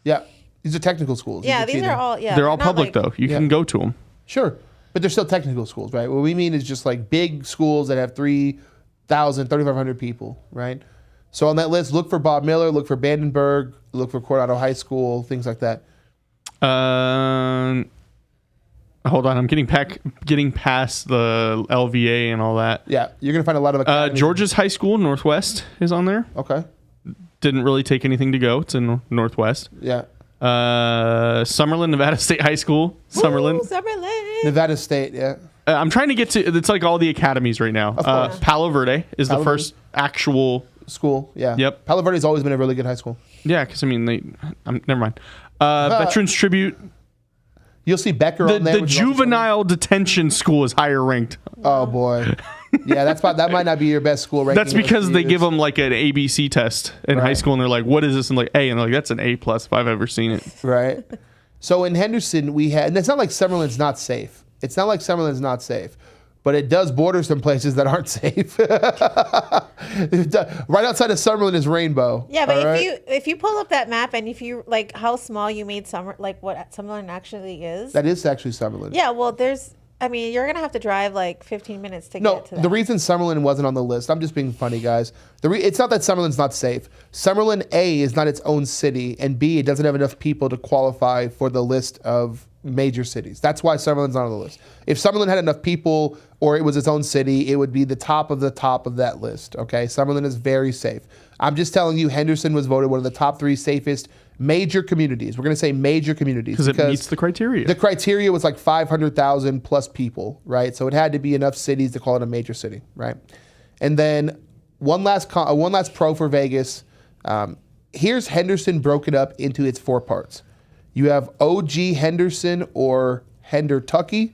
Yeah, these are technical schools. Yeah, these are all. Yeah, they're all public though. You can go to them. Sure. But they're still technical schools, right? What we mean is just like big schools that have 3,000, 3,500 people, right? So on that list, look for Bob Miller, look for Vandenberg, look for Coronado High School, things like that. Hold on, I'm getting past the LVA and all that. Yeah, you're going to find a lot of... George's High School, Northwest, is on there. Okay. Didn't really take anything to go. It's in Northwest. Yeah. Summerlin, Nevada State High School. Summerlin. Nevada State, yeah. I'm trying to get to, it's like all the academies right now. Palo Verde is the first actual school, yeah. Yep. Palo Verde's always been a really good high school. Yeah, because I mean, never mind. Veterans Tribute. You'll see Becker on there. The juvenile detention school is higher ranked. Oh, boy. Yeah, that might not be your best school ranking. That's because they give them like an ABC test in high school, and they're like, "What is this?" And like A, and they're like, "That's an A+ if I've ever seen it." Right. So in Henderson, we had, and it's not like Summerlin's not safe. But it does border some places that aren't safe. Right outside of Summerlin is Rainbow. Yeah, but if you pull up that map and if you like how small you made what Summerlin actually is. That is actually Summerlin. Yeah, well, you're going to have to drive like 15 minutes to get to that. No, the reason Summerlin wasn't on the list, I'm just being funny, guys. It's not that Summerlin's not safe. Summerlin, A, is not its own city, and B, it doesn't have enough people to qualify for the list of major cities. That's why Summerlin's not on the list. If Summerlin had enough people or it was its own city, it would be the top of that list, okay? Summerlin is very safe. I'm just telling you, Henderson was voted one of the top 3 safest major communities. We're going to say major communities. Because it meets the criteria. The criteria was like 500,000 plus people, right? So it had to be enough cities to call it a major city, right? And then one last pro for Vegas. Here's Henderson broken up into its 4 parts. You have OG Henderson or Hendertucky,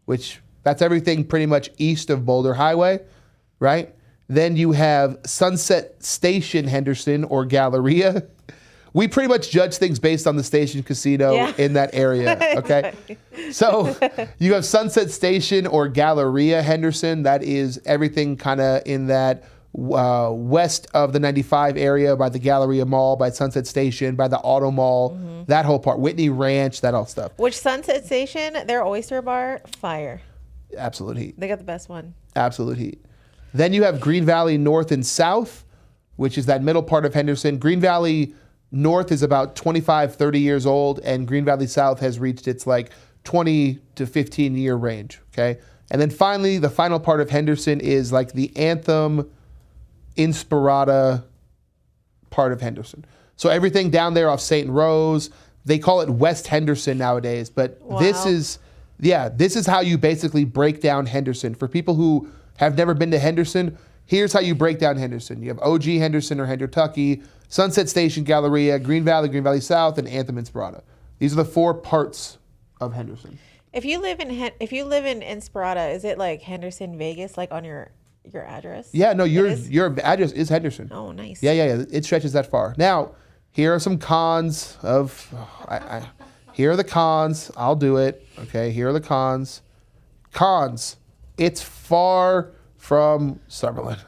which that's everything pretty much east of Boulder Highway, right? Then you have Sunset Station Henderson or Galleria. We pretty much judge things based on the station casino in that area, okay? So you have Sunset Station or Galleria Henderson. That is everything kind of in that west of the 95 area by the Galleria Mall, by Sunset Station, by the Auto Mall, that whole part. Whitney Ranch, that all stuff. Which Sunset Station, their oyster bar, fire. Absolute heat. They got the best one. Absolute heat. Then you have Green Valley North and South, which is that middle part of Henderson. Green Valley North is about 25, 30 years old, and Green Valley South has reached its like 20 to 15 year range, okay? And then finally, the final part of Henderson is like the Anthem, Inspirata part of Henderson. So everything down there off St. Rose, they call it West Henderson nowadays, but this is how you basically break down Henderson. For people who have never been to Henderson, here's how you break down Henderson. You have OG Henderson or Hendertucky, Sunset Station, Galleria, Green Valley South, and Anthem, Inspirata. These are the 4 parts of Henderson. If you live in Inspirata, is it like Henderson, Vegas, like on your address? Yeah, no, your address is Henderson. Oh, nice. Yeah. It stretches that far. Now, here are some cons of. Here are the cons. I'll do it. Okay. Here are the cons. Cons. It's far from Summerlin.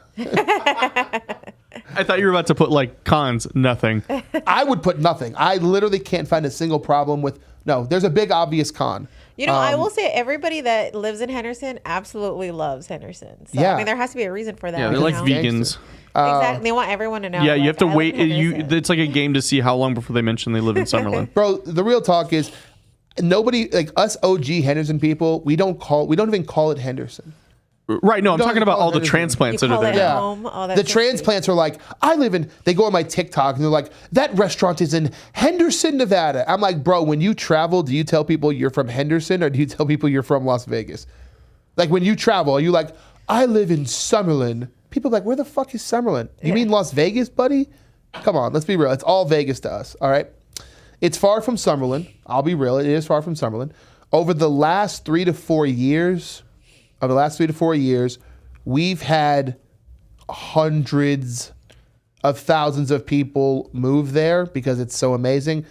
I thought you were about to put like cons, nothing. I would put nothing. I literally can't find a single problem with. No, there's a big obvious con. You know, I will say everybody that lives in Henderson absolutely loves Henderson. So, Yeah. I mean, there has to be a reason for that. Yeah, they're like vegans. Exactly. They want everyone to know. Yeah, you like, have to I live wait. in Henderson. It's like a game to see how long before they mention they live in Summerlin. Bro, the real talk is nobody like us OG Henderson people, we don't even call it Henderson. Right, no, I'm don't talking about call all it the Henderson. transplants You that are call there it now. home, all that The good transplants are like, they go on my TikTok and they're like, that restaurant is in Henderson, Nevada. I'm like, bro, when you travel, do you tell people you're from Henderson or do you tell people you're from Las Vegas? Like when you travel, are you like, I live in Summerlin? People are like, where the fuck is Summerlin? You mean Las Vegas, buddy? Come on, let's be real. It's all Vegas to us, all right? It's far from Summerlin. I'll be real. It is far from Summerlin. Over the last 3 to 4 years, we've had hundreds of thousands of people move there because it's so amazing.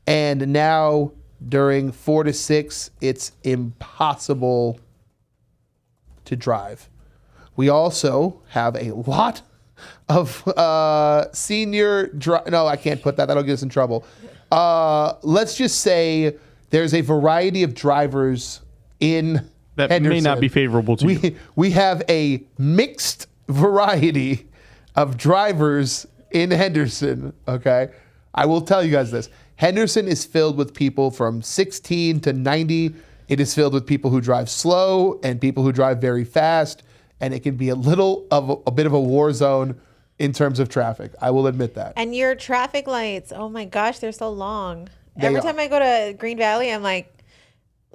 And now during 4 to 6, it's impossible to drive. We also have a lot of senior... No, I can't put that. That'll get us in trouble. Let's just say there's a variety of drivers in That Henderson. may not be favorable to you. We have a mixed variety of drivers in Henderson, okay? I will tell you guys this. Henderson is filled with people from 16 to 90. It is filled with people who drive slow and people who drive very fast, and it can be a bit of a war zone in terms of traffic. I will admit that. And your traffic lights, oh my gosh, they're so long. They Every are. time I go to Green Valley, I'm like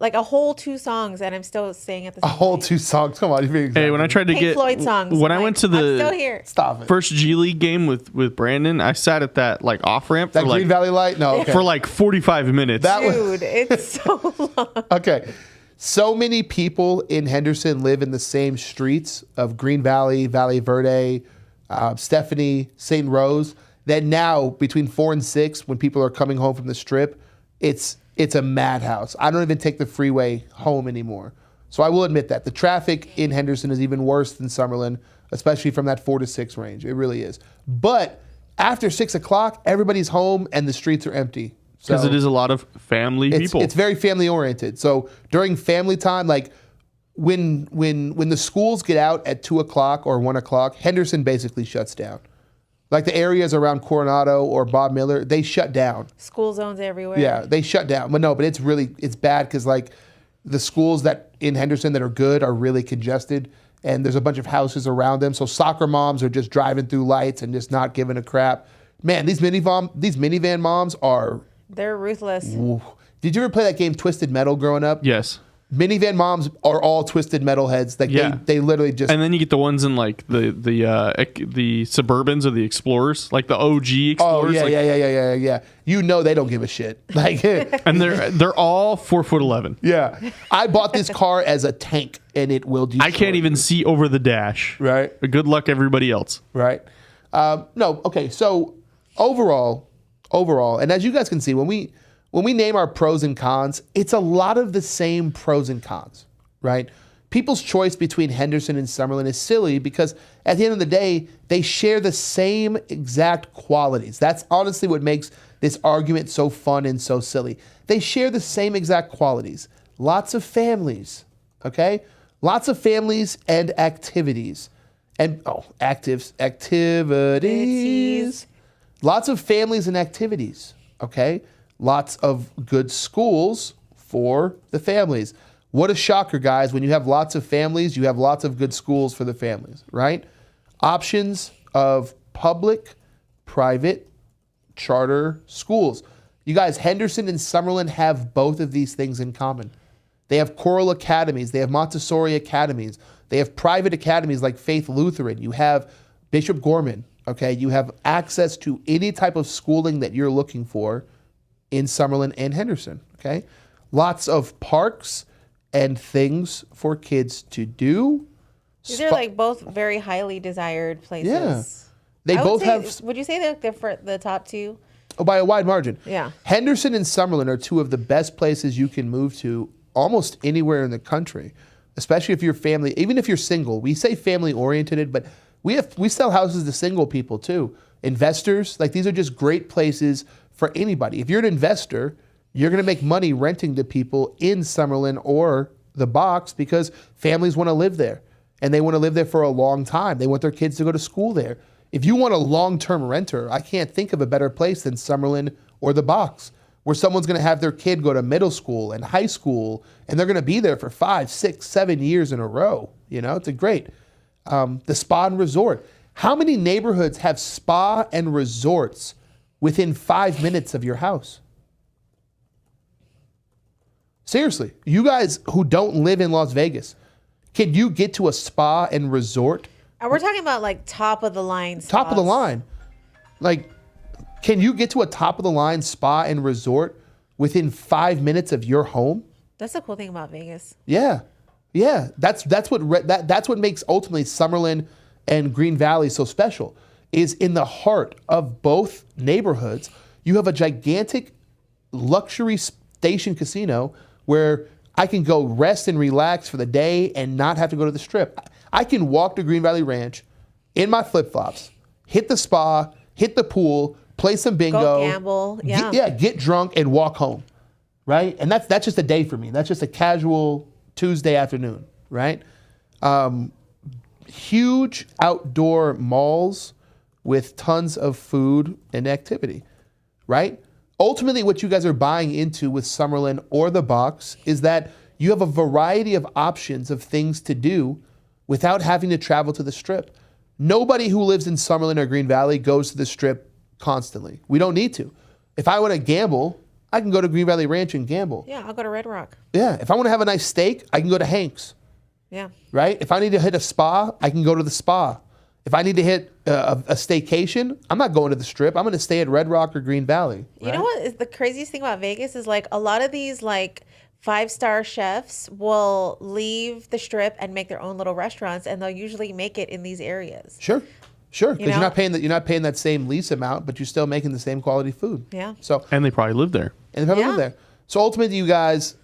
a whole 2 songs, and I'm still staying at the same whole place. 2 songs. Come on, you're being Hey, when I tried to Pink get Floyd songs. when I I'm went to like, I'm still the here. Stop it. first G League game with Brandon, I sat at that like off ramp That for like Green Valley light? No, okay. for like 45 minutes. That was- Dude, it's so long. Okay. So many people in Henderson live in the same streets of Green Valley, Valley Verde, Stephanie, St. Rose, that now between 4 and 6, when people are coming home from the strip, it's a madhouse. I don't even take the freeway home anymore. So I will admit that. The traffic in Henderson is even worse than Summerlin, especially from that 4 to 6 range. It really is. But after 6 o'clock, everybody's home and the streets are empty. Because So it is a lot of family people. it's very family oriented. So during family time, like when the schools get out at 2 o'clock or 1 o'clock, Henderson basically shuts down. Like the areas around Coronado or Bob Miller, they shut down. School zones everywhere. Yeah, they shut down. But it's bad because like the schools that in Henderson that are good are really congested and there's a bunch of houses around them. So soccer moms are just driving through lights and just not giving a crap. Man, these minivan moms are... They're ruthless. Ooh. Did you ever play that game Twisted Metal growing up? Yes. Minivan moms are all twisted metalheads. Like they literally just. And then you get the ones in like the Suburbans or the Explorers, like the OG Explorers. Oh yeah. You know they don't give a shit. Like, and they're all 4'11". Yeah, I bought this car as a tank, and it will destroy I can't even see over the dash. Right. But good luck everybody else. Right. No. Okay. So overall, and as you guys can see, when we name our pros and cons, it's a lot of the same pros and cons, right? People's choice between Henderson and Summerlin is silly because at the end of the day, they share the same exact qualities. That's honestly what makes this argument so fun and so silly. They share the same exact qualities. Lots of families, okay? Lots of families and activities. And, activities. Lots of families and activities, okay? Lots of good schools for the families. What a shocker, guys. When you have lots of families, you have lots of good schools for the families, right? Options of public, private, charter schools. You guys, Henderson and Summerlin have both of these things in common. They have choral academies. They have Montessori academies. They have private academies like Faith Lutheran. You have Bishop Gorman, okay? You have access to any type of schooling that you're looking for in Summerlin and Henderson, okay? Lots of parks and things for kids to do. These are like both very highly desired places. Yeah. They both have... Would you say they're for the top two? Oh, by a wide margin. Yeah. Henderson and Summerlin are two of the best places you can move to almost anywhere in the country, especially if you're family, even if you're single. We say family oriented, but we sell houses to single people too. Investors, like these are just great places for anybody. If you're an investor, you're going to make money renting to people in Summerlin or the Box because families want to live there and they want to live there for a long time. They want their kids to go to school there. If you want a long-term renter, I can't think of a better place than Summerlin or the Box, where someone's going to have their kid go to middle school and high school, and they're going to be there for 5, 6, 7 years in a row. You know, it's a great. The spa and resort. How many neighborhoods have spa and resorts within 5 minutes of your house? Seriously, you guys who don't live in Las Vegas, can you get to a spa and resort? We're talking about like top of the line spas. Top of the line. Like, can you get to a top of the line spa and resort within 5 minutes of your home? That's the cool thing about Vegas. Yeah. That's what makes ultimately Summerlin and Green Valley so special. Is in the heart of both neighborhoods, you have a gigantic luxury station casino where I can go rest and relax for the day and not have to go to the Strip. I can walk to Green Valley Ranch in my flip-flops, hit the spa, hit the pool, play some bingo. Go gamble. Yeah. Get drunk and walk home, right? And that's just a day for me. That's just a casual Tuesday afternoon, right? Huge outdoor malls with tons of food and activity, right? Ultimately, what you guys are buying into with Summerlin or the Box is that you have a variety of options of things to do without having to travel to the Strip. Nobody who lives in Summerlin or Green Valley goes to the Strip constantly. We don't need to. If I want to gamble, I can go to Green Valley Ranch and gamble. Yeah, I'll go to Red Rock. Yeah, if I want to have a nice steak, I can go to Hank's. Yeah. Right? If I need to hit a spa, I can go to the spa. If I need to hit a staycation, I'm not going to the Strip. I'm going to stay at Red Rock or Green Valley. Right? You know what is the craziest thing about Vegas is like a lot of these like 5-star chefs will leave the Strip and make their own little restaurants, and they'll usually make it in these areas. Sure, because you're not paying that same lease amount, but you're still making the same quality food. Yeah. And they probably live there. Live there. So ultimately, you guys,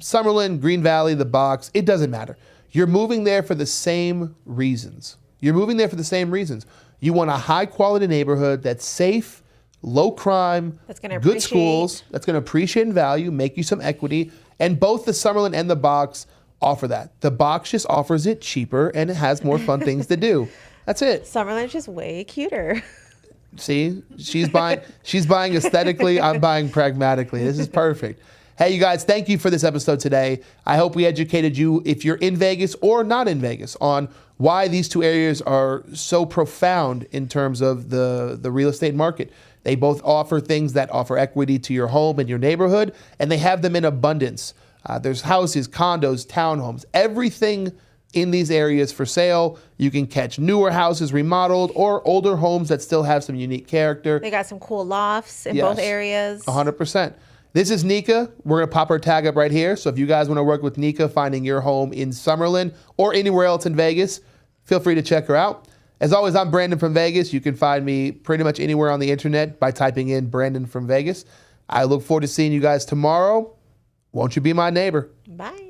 Summerlin, Green Valley, the Box, it doesn't matter. You're moving there for the same reasons. You want a high quality neighborhood that's safe, low crime, good schools, that's going to appreciate in value, make you some equity. And both the Summerlin and the Box offer that. The Box just offers it cheaper and it has more fun things to do. That's it. Summerlin's just way cuter. See, she's buying aesthetically, I'm buying pragmatically. This is perfect. Hey, you guys, thank you for this episode today. I hope we educated you, if you're in Vegas or not in Vegas, on why these two areas are so profound in terms of the real estate market. They both offer things that offer equity to your home and your neighborhood, and they have them in abundance. There's houses, condos, townhomes, everything in these areas for sale. You can catch newer houses remodeled or older homes that still have some unique character. They got some cool lofts in both areas. 100%. This is Nika. We're going to pop her tag up right here. So if you guys want to work with Nika finding your home in Summerlin or anywhere else in Vegas, feel free to check her out. As always, I'm Brandon from Vegas. You can find me pretty much anywhere on the internet by typing in Brandon from Vegas. I look forward to seeing you guys tomorrow. Won't you be my neighbor? Bye.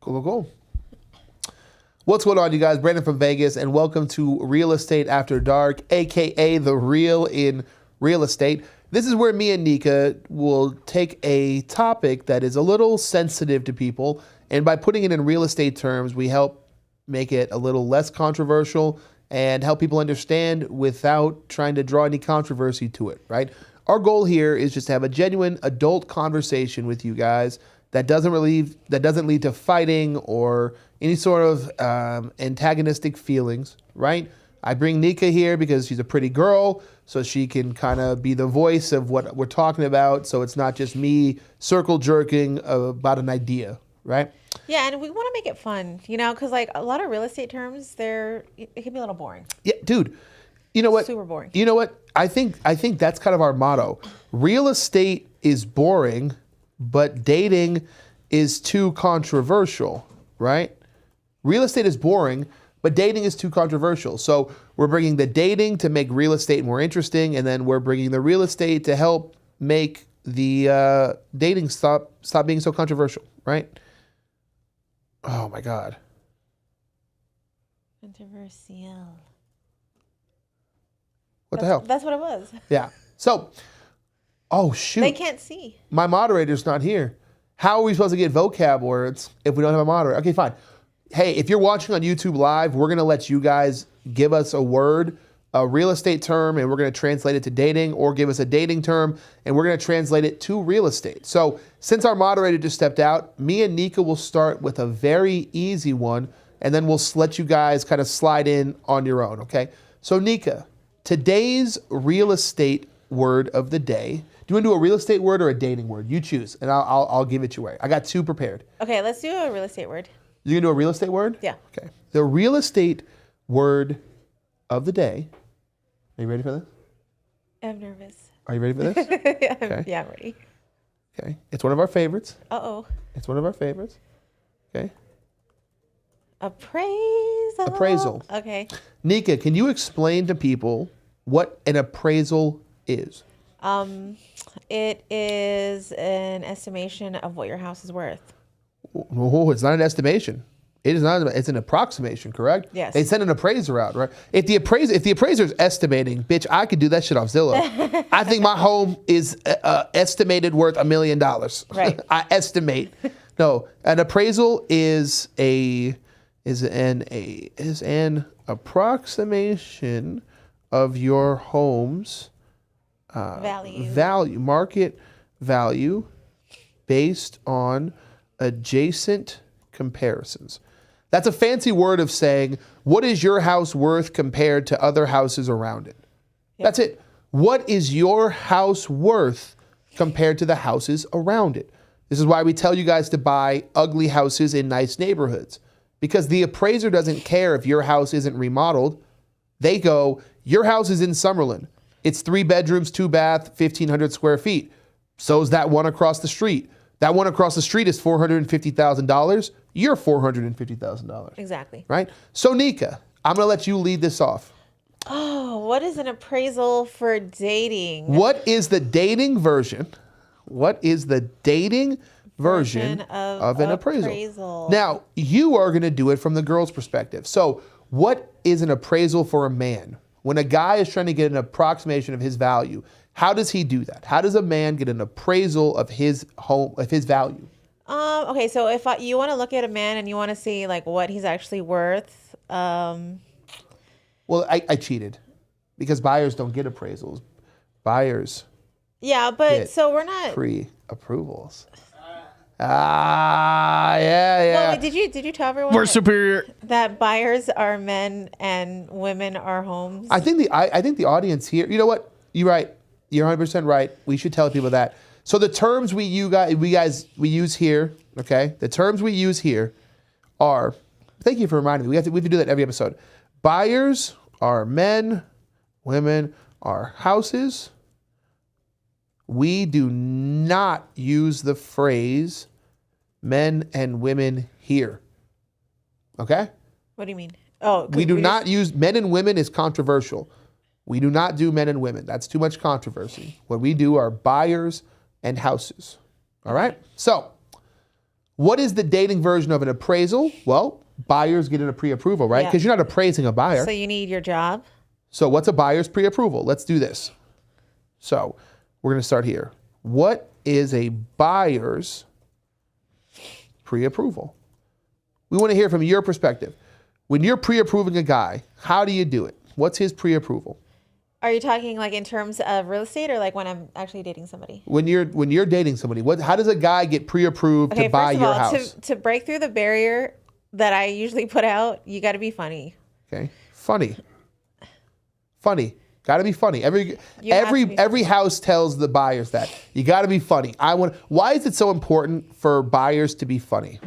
Cool. What's going on, you guys? Brandon from Vegas, and welcome to Real Estate After Dark, aka The Real in Real Estate. This is where me and Nika will take a topic that is a little sensitive to people, and by putting it in real estate terms, we help make it a little less controversial and help people understand without trying to draw any controversy to it, right? Our goal here is just to have a genuine adult conversation with you guys that doesn't lead to fighting or any sort of antagonistic feelings, right? I bring Nika here because she's a pretty girl, so she can kind of be the voice of what we're talking about, so it's not just me circle jerking about an idea, right? Yeah, and we want to make it fun, because like a lot of real estate terms, it can be a little boring. Yeah, dude. You know what? Super boring. You know what? I think that's kind of our motto. Real estate is boring, but dating is too controversial, right? Real estate is boring, but dating is too controversial. So we're bringing the dating to make real estate more interesting, and then we're bringing the real estate to help make the dating stop being so controversial, right? Oh my God. Controversial. What the hell? That's what it was. Yeah. So, oh shoot. They can't see. My moderator's not here. How are we supposed to get vocab words if we don't have a moderator? Okay, fine. Hey, if you're watching on YouTube Live, we're going to let you guys give us a word, a real estate term, and we're going to translate it to dating, or give us a dating term, and we're going to translate it to real estate. So since our moderator just stepped out, me and Nika will start with a very easy one, and then we'll let you guys kind of slide in on your own, okay? So Nika, today's real estate word of the day. Do you want to do a real estate word or a dating word? You choose, and I'll give it your way. I got two prepared. Okay, let's do a real estate word. You're going to do a real estate word? Yeah. Okay. The real estate word of the day. Are you ready for this? I'm nervous. Are you ready for this? Okay. Yeah, I'm ready. Okay. It's one of our favorites. Uh-oh. It's one of our favorites. Okay. Appraisal. Appraisal. Okay. Nika, can you explain to people what an appraisal is? It is an estimation of what your house is worth. Oh, it's not an estimation. It is not. It's an approximation, correct? Yes. They send an appraiser out, right? If the appraiser is estimating, bitch, I could do that shit off Zillow. I think my home is estimated worth $1 million. Right. I estimate. No, an appraisal is an approximation of your home's market value based on adjacent comparisons. That's a fancy word of saying, what is your house worth compared to other houses around it? Yep. That's it. What is your house worth compared to the houses around it? This is why we tell you guys to buy ugly houses in nice neighborhoods, because the appraiser doesn't care if your house isn't remodeled. They go, your house is in Summerlin. It's 3 bedrooms, 2 bath, 1,500 square feet. So's that one across the street. That one across the street is $450,000. You're $450,000. Exactly. Right? So Nika, I'm going to let you lead this off. Oh, what is an appraisal for dating? What is the dating version? What is the dating version of an appraisal? Now, you are going to do it from the girl's perspective. So what is an appraisal for a man? When a guy is trying to get an approximation of his value, how does he do that? How does a man get an appraisal of his home, of his value? Okay, so if you want to look at a man and you want to see like what he's actually worth. Well, I cheated because buyers don't get appraisals. Buyers. Yeah, but so we're not pre-approvals. Yeah. Well, wait, did you tell everyone We're superior. that buyers are men and women are homes? I think the audience here. You know what? You're right. You're 100% right. We should tell people that. So the terms we use here. Okay, the terms we use here are. Thank you for reminding me. We have to do that every episode. Buyers are men. Women are houses. We do not use the phrase men and women here. Okay? What do you mean? Oh, we do not use men and women is controversial. We do not do men and women. That's too much controversy. What we do are buyers and houses. All right? So, What is the dating version of an appraisal? Well, buyers get a pre-approval, right? Yeah. Because you're not appraising a buyer. So you need your job. So what's a buyer's pre-approval? Let's do this. So we're going to start here. What is a buyer's pre-approval? We want to hear from your perspective. When you're pre-approving a guy, how do you do it? What's his pre-approval? Are you talking like in terms of real estate or like when I'm actually dating somebody? When you're dating somebody, how does a guy get pre-approved to buy your house? To break through the barrier that I usually put out, you got to be funny. Okay, funny, got to be funny. Every house tells the buyers that you got to be funny. Why is it so important for buyers to be funny?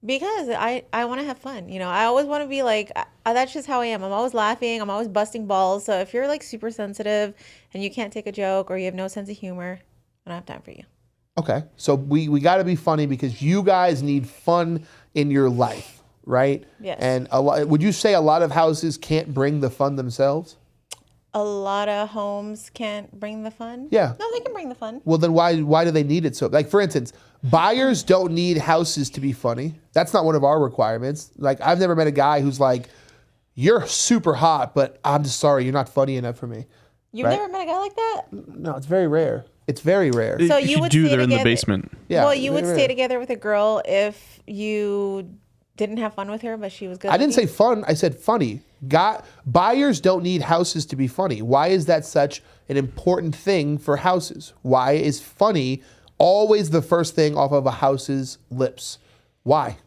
Because I want to have fun. You know, I always want to be like, that's just how I am. I'm always laughing. I'm always busting balls. So if you're like super sensitive and you can't take a joke or you have no sense of humor, I don't have time for you. Okay. So we got to be funny because you guys need fun in your life, right? Yes. And would you say a lot of houses can't bring the fun themselves? A lot of homes can't bring the fun. Yeah. No, they can bring the fun. Well, then why do they need it so? Like, for instance, buyers don't need houses to be funny. That's not one of our requirements. Like, I've never met a guy who's like, you're super hot, but I'm just sorry, you're not funny enough for me. You've Right? never met a guy like that? No, it's very rare. It's very rare. So If you would do, stay they're in the together- basement. Yeah, well, you would very stay rare. together with a girl if you didn't have fun with her, but she was good. I didn't say fun. I said funny. Buyers don't need houses to be funny. Why is that such an important thing for houses? Why is funny always the first thing off of a house's lips? Why?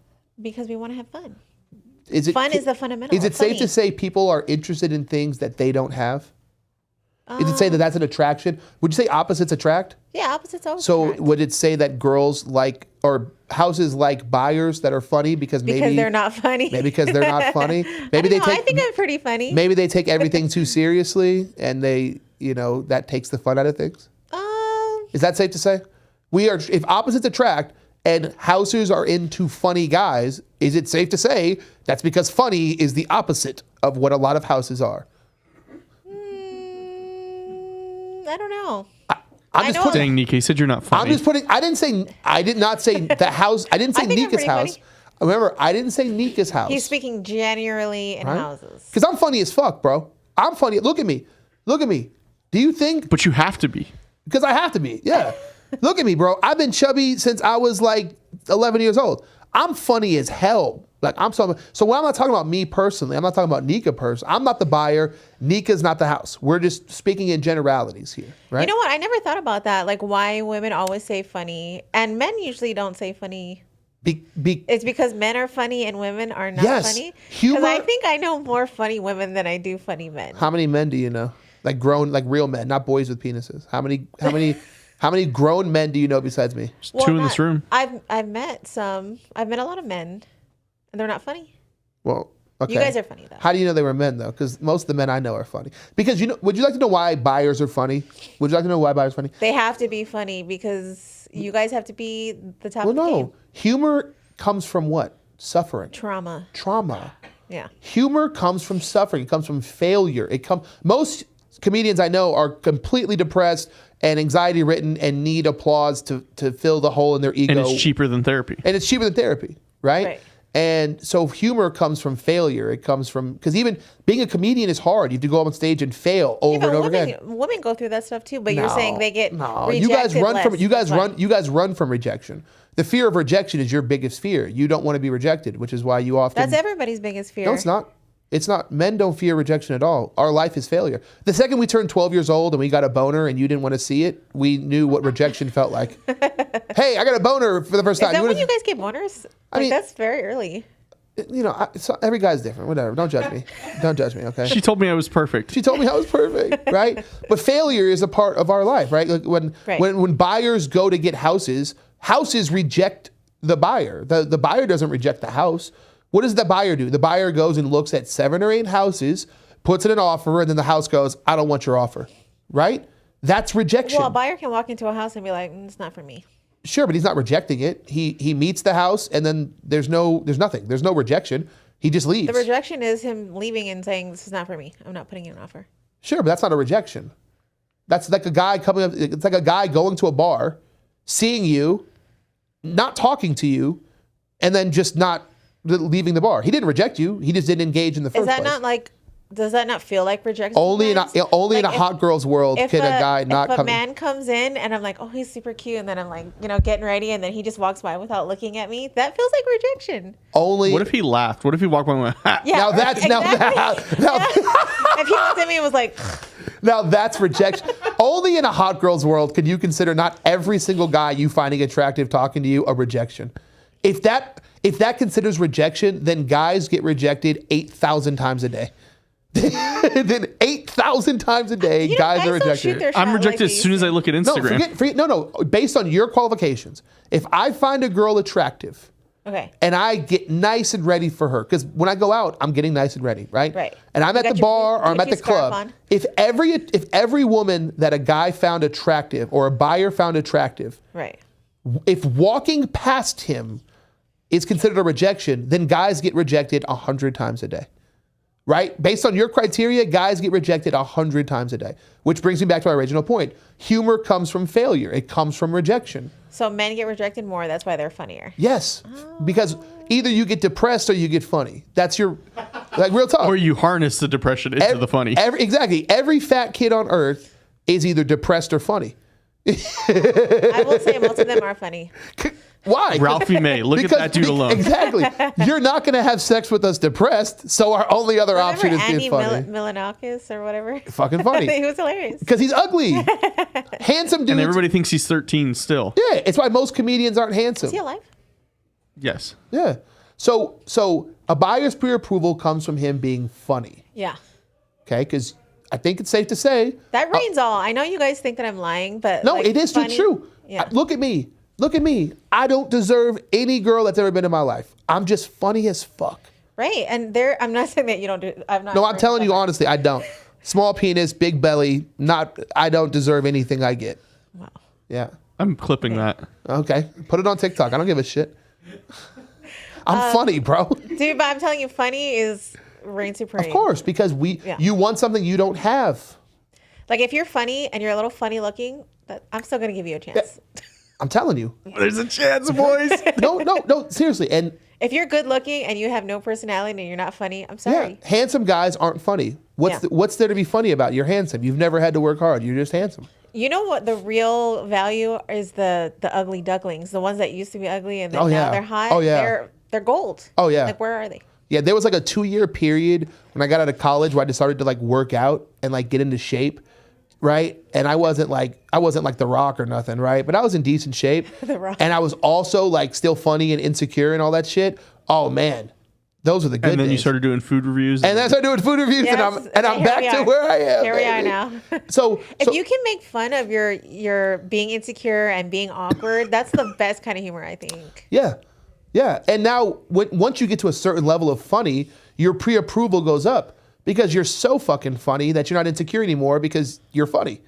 Because we want to have fun. Is it Fun is the fundamental. Is it of safe funny. to say people are interested in things that they don't have? Is it say that that's an attraction? Would you say opposites attract? Yeah, opposites always So attract. would it say that girls like or houses like buyers that are funny because maybe they're not funny. maybe because they're not funny? Maybe I think I'm pretty funny. maybe they take everything too seriously and they, that takes the fun out of things. Is that safe to say? If opposites attract and houses are into funny guys, is it safe to say that's because funny is the opposite of what a lot of houses are? I don't know. I'm just putting. Dang, Nika, you said you're not funny. I'm just putting. I did not say the house. I didn't say I think I'm Nika's pretty house. funny. Remember, I didn't say Nika's house. He's speaking generally in houses. Because I'm funny as fuck, bro. I'm funny. Look at me. Look at me. Do you think? But you have to be. Because I have to be. Yeah. Look at me, bro. I've been chubby since I was like 11 years old. I'm funny as hell. Like so when I'm not talking about me personally, I'm not talking about Nika personally. I'm not the buyer. Nika's not the house. We're just speaking in generalities here, right? You know what? I never thought about that. Like why women always say funny and men usually don't say funny. It's because men are funny and women are not Yes. funny. Humor- Because I think I know more funny women than I do funny men. How many men do you know? Like grown, like real men, not boys with penises. How many grown men do you know besides me? There's two in this room. I've met some. I've met a lot of men, and they're not funny. Well, okay. You guys are funny though. How do you know they were men though? Because most of the men I know are funny. Because would you like to know why buyers are funny? Would you like to know why buyers are funny? They have to be funny because you guys have to be the top Well, of the no. game. Humor comes from what? Suffering. Trauma. Yeah. Humor comes from suffering. It comes from failure. Most comedians I know are completely depressed and anxiety ridden and need applause to fill the hole in their ego. And it's cheaper than therapy. And it's cheaper than therapy, right? Right. And so humor comes from failure. It comes from, because even being a comedian is hard. You have to go up on stage and fail over Yeah, and over women, again. women go through that stuff too, but you're saying they get No, rejected you guys run less. from you guys That's run why. you guys run from rejection. The fear of rejection is your biggest fear. You don't want to be rejected, which is why you often. That's everybody's biggest fear. No, it's not. It's not. Men don't fear rejection at all. Our life is failure. The second we turned 12 years old and we got a boner and you didn't want to see it, we knew what rejection felt like. Hey, I got a boner for the first Is time. that when would've- you guys get boners? Like, mean- that's very early. Every guy's different. Whatever. Don't judge me. Don't judge me. Okay. She told me I was perfect. She told me I was perfect, right? But failure is a part of our life, right? Like when buyers go to get houses reject the buyer. The buyer doesn't reject the house. What does the buyer do? The buyer goes and looks at 7 or 8 houses, puts in an offer, and then the house goes, I don't want your offer, right? That's rejection. Well, a buyer can walk into a house and be like, it's not for me. Sure, but he's not rejecting it. He meets the house, and then there's nothing. There's no rejection. He just leaves. The rejection is him leaving and saying, this is not for me. I'm not putting in an offer. Sure, but that's not a rejection. That's like a guy coming up. It's like a guy going to a bar, seeing you, not talking to you and then just not leaving the bar. He didn't reject you. He just didn't engage in the first Is that place. not like? Does that not feel like rejection? Only in sometimes? in a hot girl's world can a guy not if come. a man comes in and I'm like, oh, he's super cute, and then I'm like, getting ready, and then he just walks by without looking at me. That feels like rejection. Only. What if he laughed? What if he walked by and went, ha? Yeah. Now that's exactly. now If he looked at me and was like, now that's rejection. Only in a hot girl's world can you consider not every single guy you finding attractive talking to you a rejection. If that considers rejection, then guys get rejected 8,000 times a day. Then 8,000 times a day, guys are don't shoot rejected. their shot I'm rejected like as soon as I look at No, Instagram. forget. No. Based on your qualifications, if I find a girl attractive okay, and I get nice and ready for her, because when I go out, I'm getting nice and ready, right? Right. And I'm You at the got your bar or I'm at the cute scarf club. on. If every woman that a guy found attractive or a buyer found attractive, right. if walking past him is considered a rejection, then guys get rejected 100 times a day. Right? Based on your criteria, guys get rejected 100 times a day. Which brings me back to my original point. Humor comes from failure. It comes from rejection. So men get rejected more. That's why they're funnier. Yes. Because either you get depressed or you get funny. That's your, like, real talk. Or you harness the depression into the funny. Exactly. Every fat kid on earth is either depressed or funny. I will say most of them are funny. Why? Ralphie May. Look at that dude alone. Exactly. You're not going to have sex with us depressed, so our only other option is Andy being funny. Milanakis or whatever. Fucking funny. He was hilarious. Because he's ugly. Handsome dudes. And everybody thinks he's 13 still. Yeah, it's why most comedians aren't handsome. Is he alive? Yes. Yeah. So a buyer's pre-approval comes from him being funny. Yeah. Okay? Because I think it's safe to say. That reigns all. I know you guys think that I'm lying, but No, like, it is funny. true. Yeah. Look at me. Look at me. I don't deserve any girl that's ever been in my life. I'm just funny as fuck. Right. And I'm not saying that you don't do. No, I'm telling you honestly, I don't. Small penis, big belly. I don't deserve anything I get. Wow. Yeah. I'm clipping that. Okay. Put it on TikTok. I don't give a shit. I'm funny, bro. Dude, but I'm telling you, funny is reign supreme. Of course, because you want something you don't have. Like if you're funny and you're a little funny looking, I'm still gonna give you a chance. I'm telling you. There's a chance, boys. No, seriously. And If you're good looking and you have no personality and you're not funny, I'm sorry. yeah, handsome guys aren't funny. What's there to be funny about? You're handsome. You've never had to work hard. You're just handsome. You know what the real value is? The ugly ducklings, the ones that used to be ugly and then now they're hot. Oh, yeah. They're gold. Oh, yeah. Like where are they? Yeah, there was like a 2-year period when I got out of college where I decided to like work out and like get into shape, right? And I wasn't like The Rock or nothing, right? But I was in decent shape. The Rock. And I was also like still funny and insecure and all that shit. Oh man, those are the good And then days. you started doing food reviews. And then I started doing food reviews, Yes, and I'm here back we to are. where I am. Here we are baby. now. So If you can make fun of your being insecure and being awkward, that's the best kind of humor, I think. Yeah. And now, once you get to a certain level of funny, your pre-approval goes up because you're so fucking funny that you're not insecure anymore because you're funny.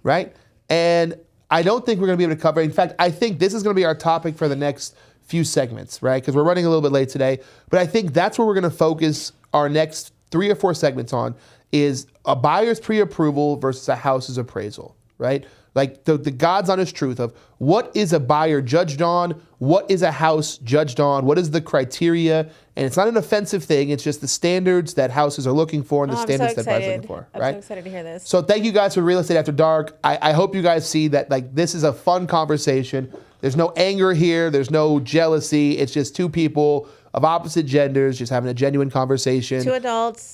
Right? And I don't think we're going to be able to cover. In fact, I think this is going to be our topic for the next few segments, right? Because we're running a little bit late today. But I think that's where we're going to focus our next 3 or 4 segments on is a buyer's pre-approval versus a house's appraisal, right? Like the God's honest truth of what is a buyer judged on, what is a house judged on, what is the criteria, and it's not an offensive thing. It's just the standards that houses are looking for and the standards that buyers are looking for, right? I'm so excited to hear this. So thank you guys for Real Estate After Dark. I hope you guys see that like this is a fun conversation. There's no anger here. There's no jealousy. It's just 2 people of opposite genders just having a genuine conversation. 2 adults.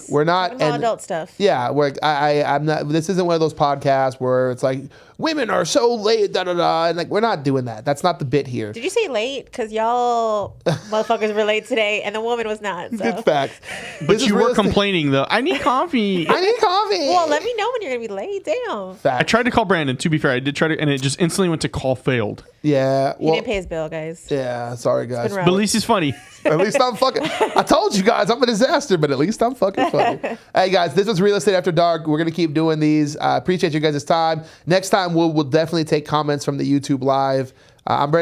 We're not talking about adult stuff. Yeah, I'm not. This isn't one of those podcasts where it's like women are so late, and like we're not doing that. That's not the bit here. Did you say late? Because y'all motherfuckers were late today, and the woman was not. So. Good facts. But you were complaining though. I need coffee. I need coffee. Well, let me know when you're gonna be late. Damn. I tried to call Brandon. To be fair, I did try to, and it just instantly went to call failed. Yeah. He didn't pay his bill, guys. Yeah. Sorry, guys. But at least he's funny. At least I'm fucking. I told you guys I'm a disaster, but at least I'm fucking funny. Hey guys, this was Real Estate After Dark. We're gonna keep doing these. I appreciate you guys' time. Next time we'll definitely take comments from the YouTube live. I'm Brandon.